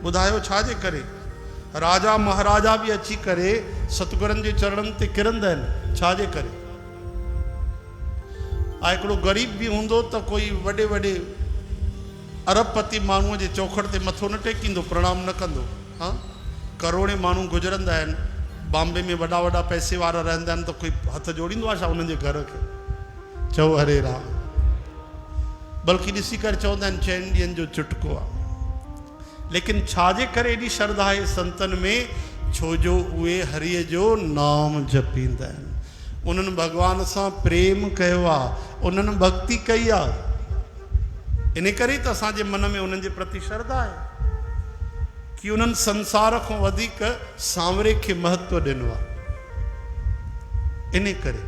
ॿुधायो? छाजे करे? राजा महाराजा बि अची करे सतगुरनि जे चरणनि ते किरंदा आहिनि। छाजे करे? हिकिड़ो ग़रीब बि हूंदो त कोई वॾे वॾे अरबपति माण्हूअ जे चौखट ते मथो न टेकींदो, प्रणाम न कंदो। हाँ, करोड़े माण्हू गुज़रंदा आहिनि, बॉम्बे में वॾा वॾा पैसे वारा रहंदा आहिनि, त कोई हथ जोड़ींदो आहे छा उन्हनि जे घर खे? चओ हरे राम। बल्कि ॾिसी करे चवंदा आहिनि 4 ॾींहंनि जो चुटको आहे। लेकिन छाजे करे एॾी श्रद्धा आहे संतनि में? छो जो उहे हरिय जो नाम जपींदा आहिनि, उन्हनि भॻवान सां प्रेम कयो आहे, उन्हनि भक्ति कई आहे। इन करे त असांजे मन में उन्हनि जे प्रति श्रद्धा आहे कि उन्हनि संसार खां वधीक सांवरे खे महत्व ॾिनो आहे। इन करे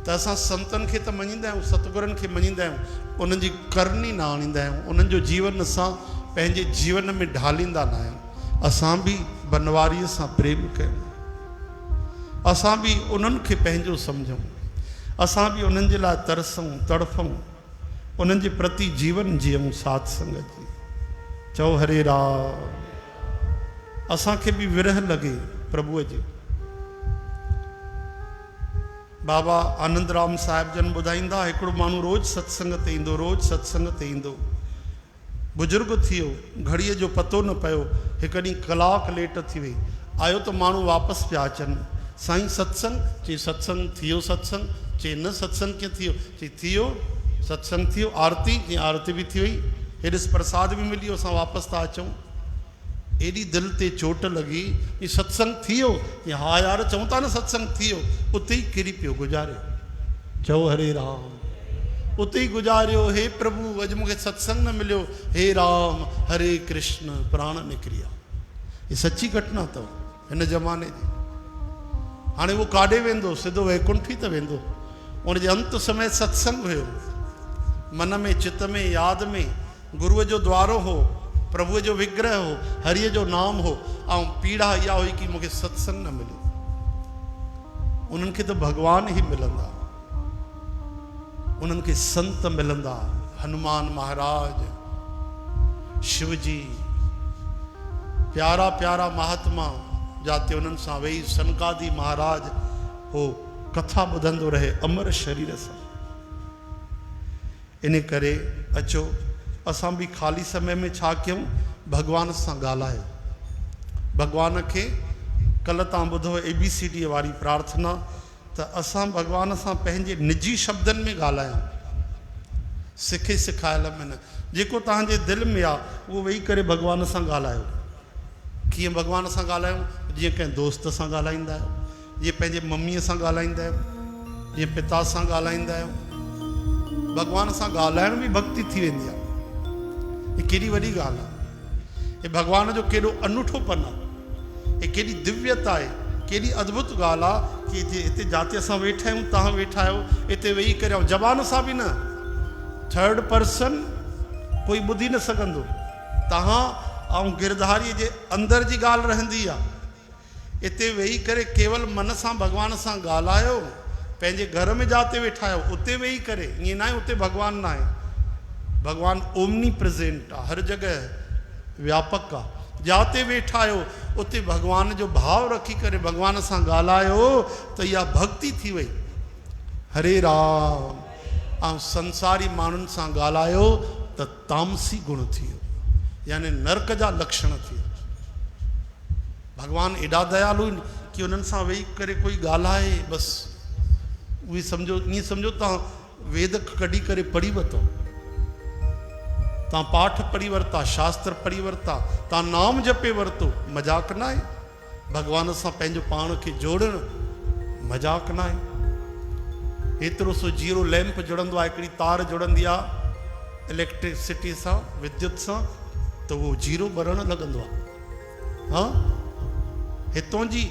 त असां संतनि खे त मञींदा आहियूं, सतगुरनि खे मञींदा आहियूं, उन्हनि जी करनी न आणींदा आहियूं, उन्हनि जो जीवन असां पंहिंजे जीवन में ढालींदा न आहियूं। असां बि बनवारीअ सां प्रेम कयूं, असां बि उन्हनि खे पंहिंजो सम्झूं, असां बि उन्हनि जे लाइ तरसूं, तड़फूं, उन्हनि जे प्रति जीवन जियूं साथ संगत जी। चओ हरे राम। असांखे बि विरह लॻे प्रभुअ जी। बाबा आनंद राम साहिब जन ॿुधाईंदा, हिकिड़ो माण्हू रोज़ सत्संग ते ईंदो, रोज़ सत्संग ते ईंदो, बुजुर्ग थी वियो, घड़ीअ जो पतो न पियो, हिकु ॾींहुं कलाक लेट थी वई, आयो त माण्हू वापसि पिया अचनि, साईं सत्संग? चई सत्संग थी वियो। सत्संग? चई न सत्संग कीअं थी वियो? चई थी वियो। सत्संग थी वियो। आरती? चई आरती बि थी वई। हेॾिस प्रसाद बि मिली वियो, असां वापसि था अचूं। एॾी दिलि ते चोट लॻी, ही सत्संग थी वियो? चई हा यार, चऊं था न सत्संग थी वियो। उते ई किरी पियो, गुज़ारियो। चओ हरे राम। उते ई गुज़ारियो। हे प्रभु, अॼु मूंखे सत्संग न मिलियो। हे राम, हरे कृष्ण, प्राण निकिरी विया। हीअ सची घटना अथव हिन ज़माने जी। हाणे उहो काॾे वेंदो? सिधो वैकुंठ ई त वेंदो। उनजे अंत समय सत्संग हुयो, मन में, चित में, यादि में गुरुअ जो द्वारो हो, प्रभुअ जो विग्रह हो, हरिय जो नाम हो, ऐं पीड़ा इहा हुई कि मूंखे सत्संग न मिलियो। उन्हनि खे त भॻवान ई मिलंदा, उन्हनि खे संत मिलंदा, हनुमान महाराज, शिव जी, प्यारा प्यारा महात्मा, जाते उन्हनि सां वेही सनकादि महाराज हो कथा ॿुधंदो रहे अमर शरीर सां। इन करे अचो असां बि ख़ाली समय में छा कयूं? भॻवान सां ॻाल्हायो। भॻवान खे कल्ह तव्हां ॿुधो ABCD वारी प्रार्थना, त असां भॻवान सां पंहिंजे निजी शब्दनि में ॻाल्हायूं, सिखे सिखायल में न। जेको तव्हांजे दिलि में आहे उहो वेही करे भॻवान सां ॻाल्हायो। कीअं भॻवान सां ॻाल्हायूं? जीअं कंहिं दोस्त सां ॻाल्हाईंदा आहियो, जीअं पंहिंजे मम्मीअ सां ॻाल्हाईंदा आहियो, जीअं पिता सां ॻाल्हाईंदा आहियो। भॻवान सां ॻाल्हाइण बि भक्ति थी वेंदी आहे। हीअ केॾी वॾी ॻाल्हि आहे। हे भॻवान जो केॾो अनूठोपन आहे। ये केॾी दिव्यता आहे, केॾी अद्भुत ॻाल्हि आहे कि जे हिते जाते असां वेठा आहियूं, तव्हां वेठा आहियो हिते वेही करे, ऐं ज़बान सां बि न, थर्ड पर्सन कोई ॿुधी न सघंदो, तव्हां ऐं गिरधारीअ जे अंदरि जी ॻाल्हि रहंदी आहे। हिते वेही करे केवल मन सां भॻवान सां ॻाल्हायो, पंहिंजे घर में जाते वेठा आहियो उते वेही करे, ईअं न आहे उते भॻवानु न आहे, भॻवानु ओमनी प्रेज़ेंट आहे, हर जॻह व्यापक आहे। जाते वेठा आहियो उते भॻवान जो भाव रखी करे भॻवान सां ॻाल्हायो त इहा भक्ति थी वई। हरे राम। ऐं संसारी माण्हुनि सां ॻाल्हायो त तामसी गुण थी वियो, यानी नरक जा लक्षण थी विया। भगवान एॾा दयालु आहिनि कि उन्हनि सां वेही करे कोई ॻाल्हाए, बसि उहे सम्झो, ईअं सम्झो तव्हां वेद कढी करे पढ़ी वरितो, तव्हां पाठ पढ़ी वरिता, शास्त्र पढ़ी वरिता, तव्हां नाम जपे वरितो, मज़ाक न आहे। भॻवान सां पंहिंजो पाण खे जोड़णु मज़ाक न आहे। एतिरो सो जीरो लैंप जुड़ंदो आहे, हिकिड़ी तार जुड़ंदी आहे इलेक्ट्रिसिटी सां, विद्युत सां, त उहो जीरो ॿरणु लॻंदो आहे। हा, हितां जी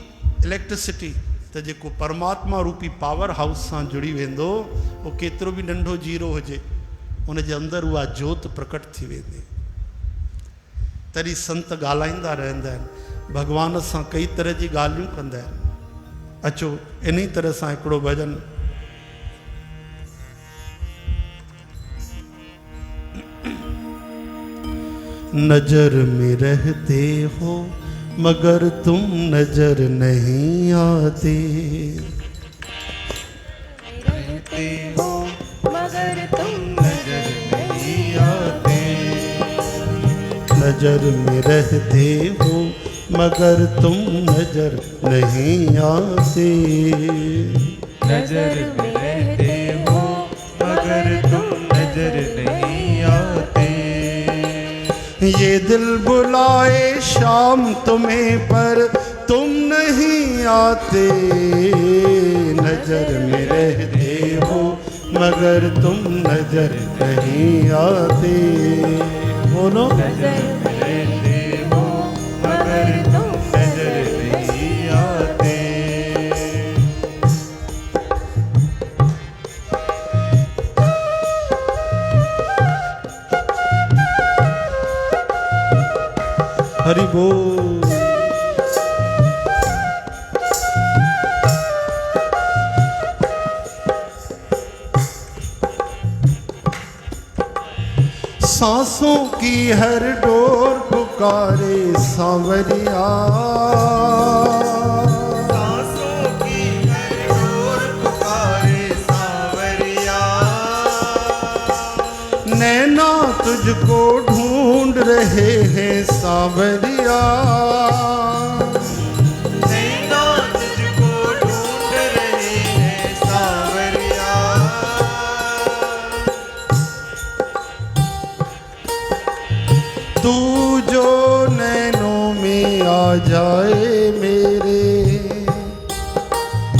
इलेक्ट्रिसिटी त जेको परमात्मा रूपी पावर हाउस सां जुड़ी वेंदो, उहो केतिरो बि नंढो जीरो हुजे, उनजे अंदरि उहा जोत प्रकट थी वेंदी। तॾहिं संत ॻाल्हाईंदा रहंदा आहिनि, भॻवान सां कई तरह जी ॻाल्हियूं कंदा आहिनि। अचो इन ई तरह सां हिकिड़ो भॼन नजर में रहते हो मगर तुम नजर नहीं आते, रहते हो मगर तुम नजर नहीं आते, नजर में रहते हो मगर तुम नजर नहीं आते, नजर में रहते हो मगर तुम नजर नहीं आते, ये दिल बुलाए शाम तुम्हें पर तुम नहीं आते, नजर में रहते हो मगर तुम नजर नहीं आते। बोलो, नजर में रहते हो मगर तुम नजर नहीं आते, हरि बोल। सांसों की हर डोर पुकारे सांवरिया, सांसों की हर डोर पुकारे सांवरिया, नैना तुझको ढूंढ रहे हैं सांवरिया, नैना तुझको ढूंढ रहे हैं सांवरिया, तू जो नैनों में आ जाए मेरे,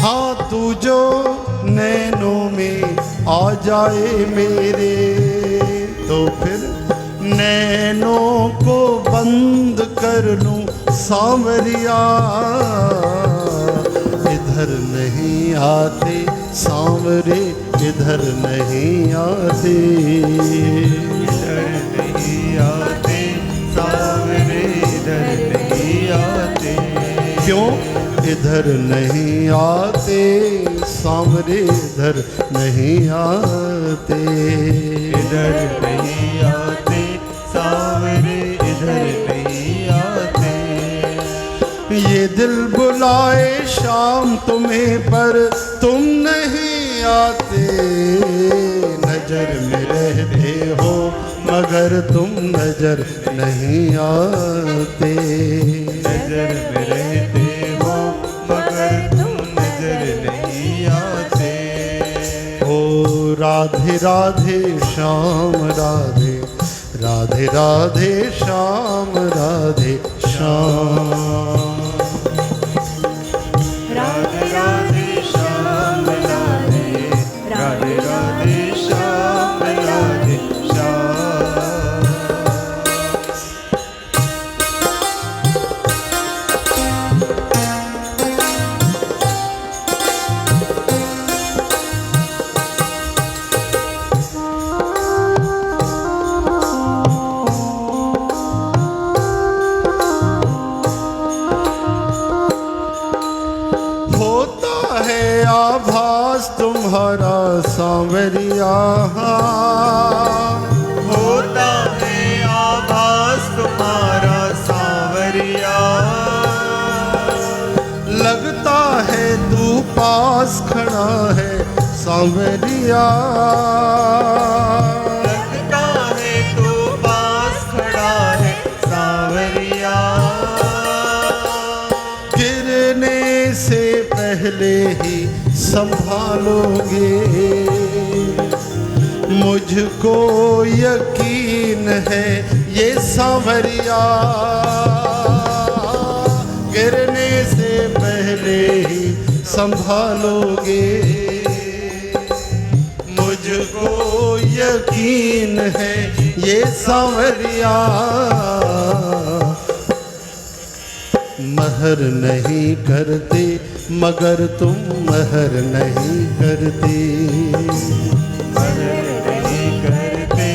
हाँ तू जो नैनों में आ जाए मेरे, तो फिर नैनों को बंद कर लूं सांवरिया, इधर नहीं आते सांवरे, इधर नहीं आते, इधर नहीं आते सांवरे, इधर नहीं आते, क्यों इधर नहीं आते सांवरे, इधर नहीं आते, इधर नहीं आते सांवरे, इधर नहीं आते, ये दिल बुलाए शाम तुम्हें पर तुम नहीं आते, नजर में रहते हो मगर तुम नजर नहीं आते, नजर में रहते हो मगर तुम नजर नहीं आते, ओ राधे राधे श्याम राधे, राधे राधे श्याम राधे श्याम, राधे राधे श्याम राधे, राधे राधे श्याम राधे श्याम, तुम्हारा सांवरिया, होता है आभास तुम्हारा सांवरिया, लगता है तू पास खड़ा है सांवरिया, लगता है तू पास खड़ा है सांवरिया, गिरने से पहले ही संभालोगे, मुझको यकीन है ये सांवरिया, गिरने से पहले ही संभालोगे, मुझको यकीन है ये सांवरिया, महर नहीं करते मगर तुम महर नहीं करते, महर नहीं करते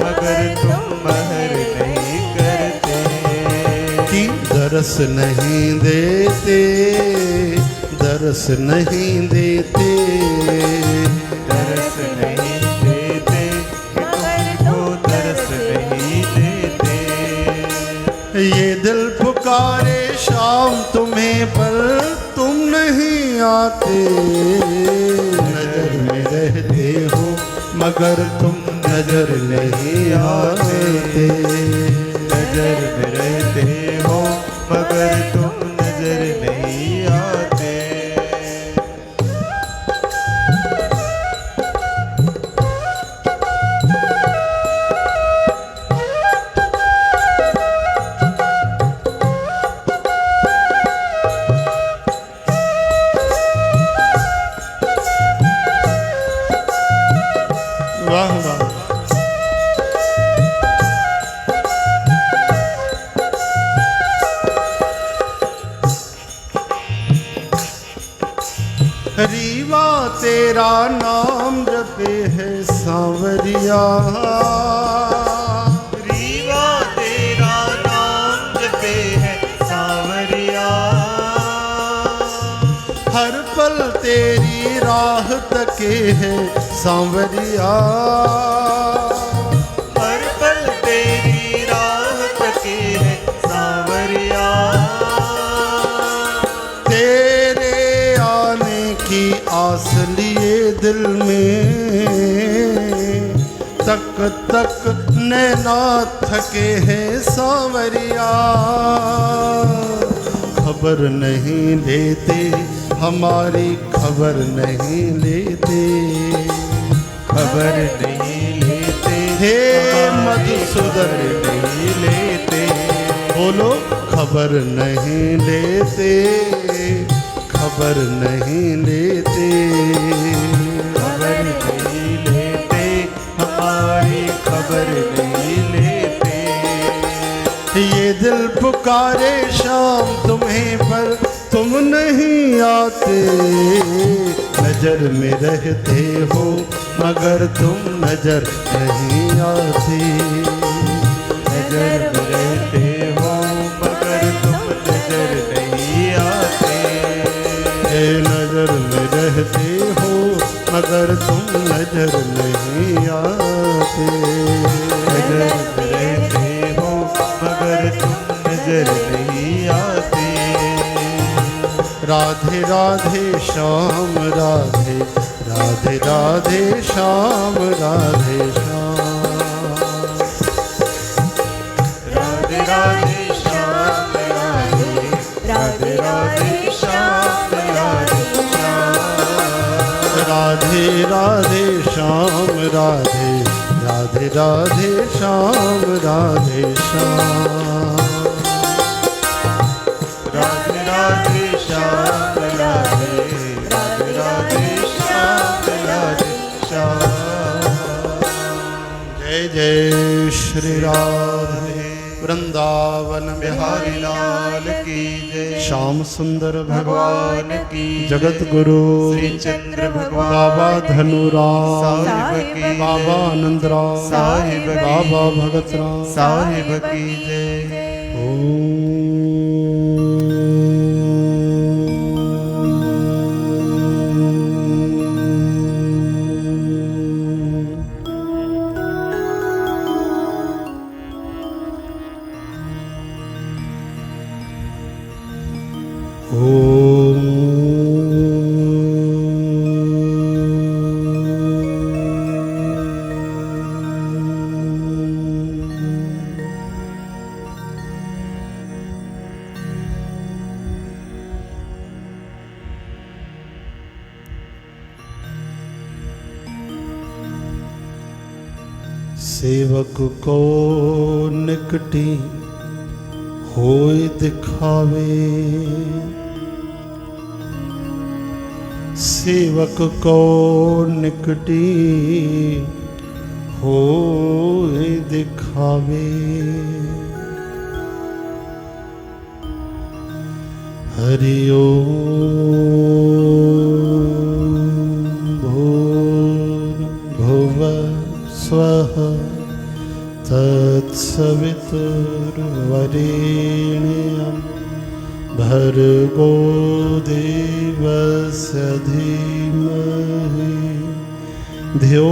मगर तुम महर नहीं करते, कि दरस नहीं देते, दरस नहीं देते, तरस नहीं देते तुमको तरस नहीं देते, ये दिल पुकारे शाम तुम्हें पर तुम नहीं आते, नजर में रहते हो मगर तुम नजर नहीं आते, नजर में रहते हो मगर तुम नजर नहीं आते, वाह वाह। रीवा तेरा नाम जपे है सांवरिया, रीवा तेरा नाम जपे है सांवरिया, हर पल तेरी राह तके है सांवरिया, हर पल तेरी राह तके है सांवरिया, तेरे आने की आस लिए दिल में तक तक नैना थके हैं सांवरिया, खबर नहीं लेते हमारी खबर नहीं लेते, खबर नहीं लेते हे हमारी मधुसूदन खबर नहीं लेते, बोलो खबर नहीं लेते, खबर नहीं लेते, खबर नहीं लेते हमारी खबर नहीं लेते, ये दिल पुकारे शाम तुम्हें पर तुम नहीं आते, नजर में रहते हो मगर तुम नजर नहीं आते, नजर में रहते हो मगर तुम नजर नहीं आते, ये नजर में रहते हो मगर तुम नजर नहीं आते, नजर में रहते हो मगर तुम नजर नहीं आते, राधे राधे श्याम राधे राधे राधे श्याम राधे श्याम, राधे राधे श्याम राधे राधे राधे श्याम राधे श्याम, राधे राधे श्याम राधे राधे राधे श्याम राधे श्याम, राधे राधे श्याम राधे राधे राधे श्याम राधे श्याम, जय जय श्री राधे वृंदावन बिहारी बिहारी लाल की जय, श्याम सुंदर भगवान भगवान की जगत गुरु श्री चंद्र भगवान बाबा धनुराम, साहिब की बाबा आनंदराम, साहिब की बाबा भगतराम, साहिब की जय। ओम सेवक को निकटी होय दिखावे, सेवक को निकटी होय दिखावे। हरि ओम भूर्भुवः स्वः तत्सवितुर्वरेण्यं भर्गो देवस्य धीमहि धियो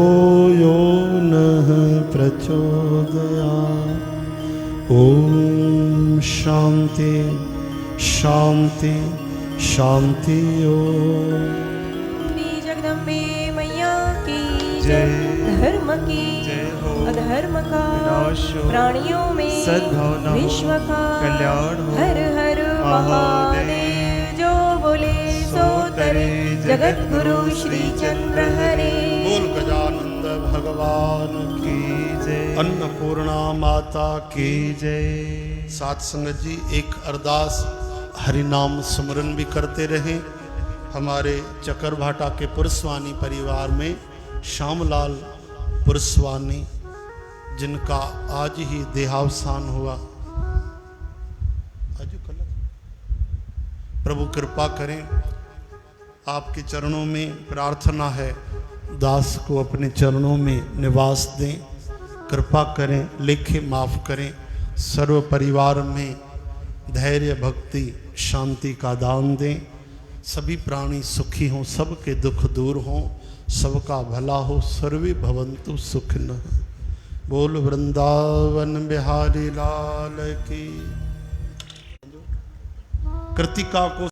यो नः प्रचोदयात्। ओम शांति शांति शांति। ओम श्री जगदम्बे मैया की जय। धर्म की जय हो। अधर्म का विनाश हो। प्राणियों में सद्भावना हो। विश्व का कल्याण हो। हर हर महादेव। जो बोले सो तरे जगत गुरु श्री चंद्र हरे। बोल गजानंद भगवान की की जय। अन्नपूर्णा माता की की जय। साथ संगत जी एक अरदास हरि नाम सुमरन भी करते रहें। हमारे चकरभाटा के पुरस्वानी परिवार में श्यामलाल पुरस्वानी जिनका आज ही देहावसान हुआ, आज कल प्रभु कृपा करें। आपके चरणों में प्रार्थना है, दास को अपने चरणों में निवास दें, कृपा करें, लेखे माफ करें। सर्व परिवार में धैर्य भक्ति शांति का दान दें। सभी प्राणी सुखी हों, सबके दुख दूर हों, सबका भला हो। सर्वे भवन्तु सुखिनः। बोल वृंदावन बिहारी लाल की। कृतिका को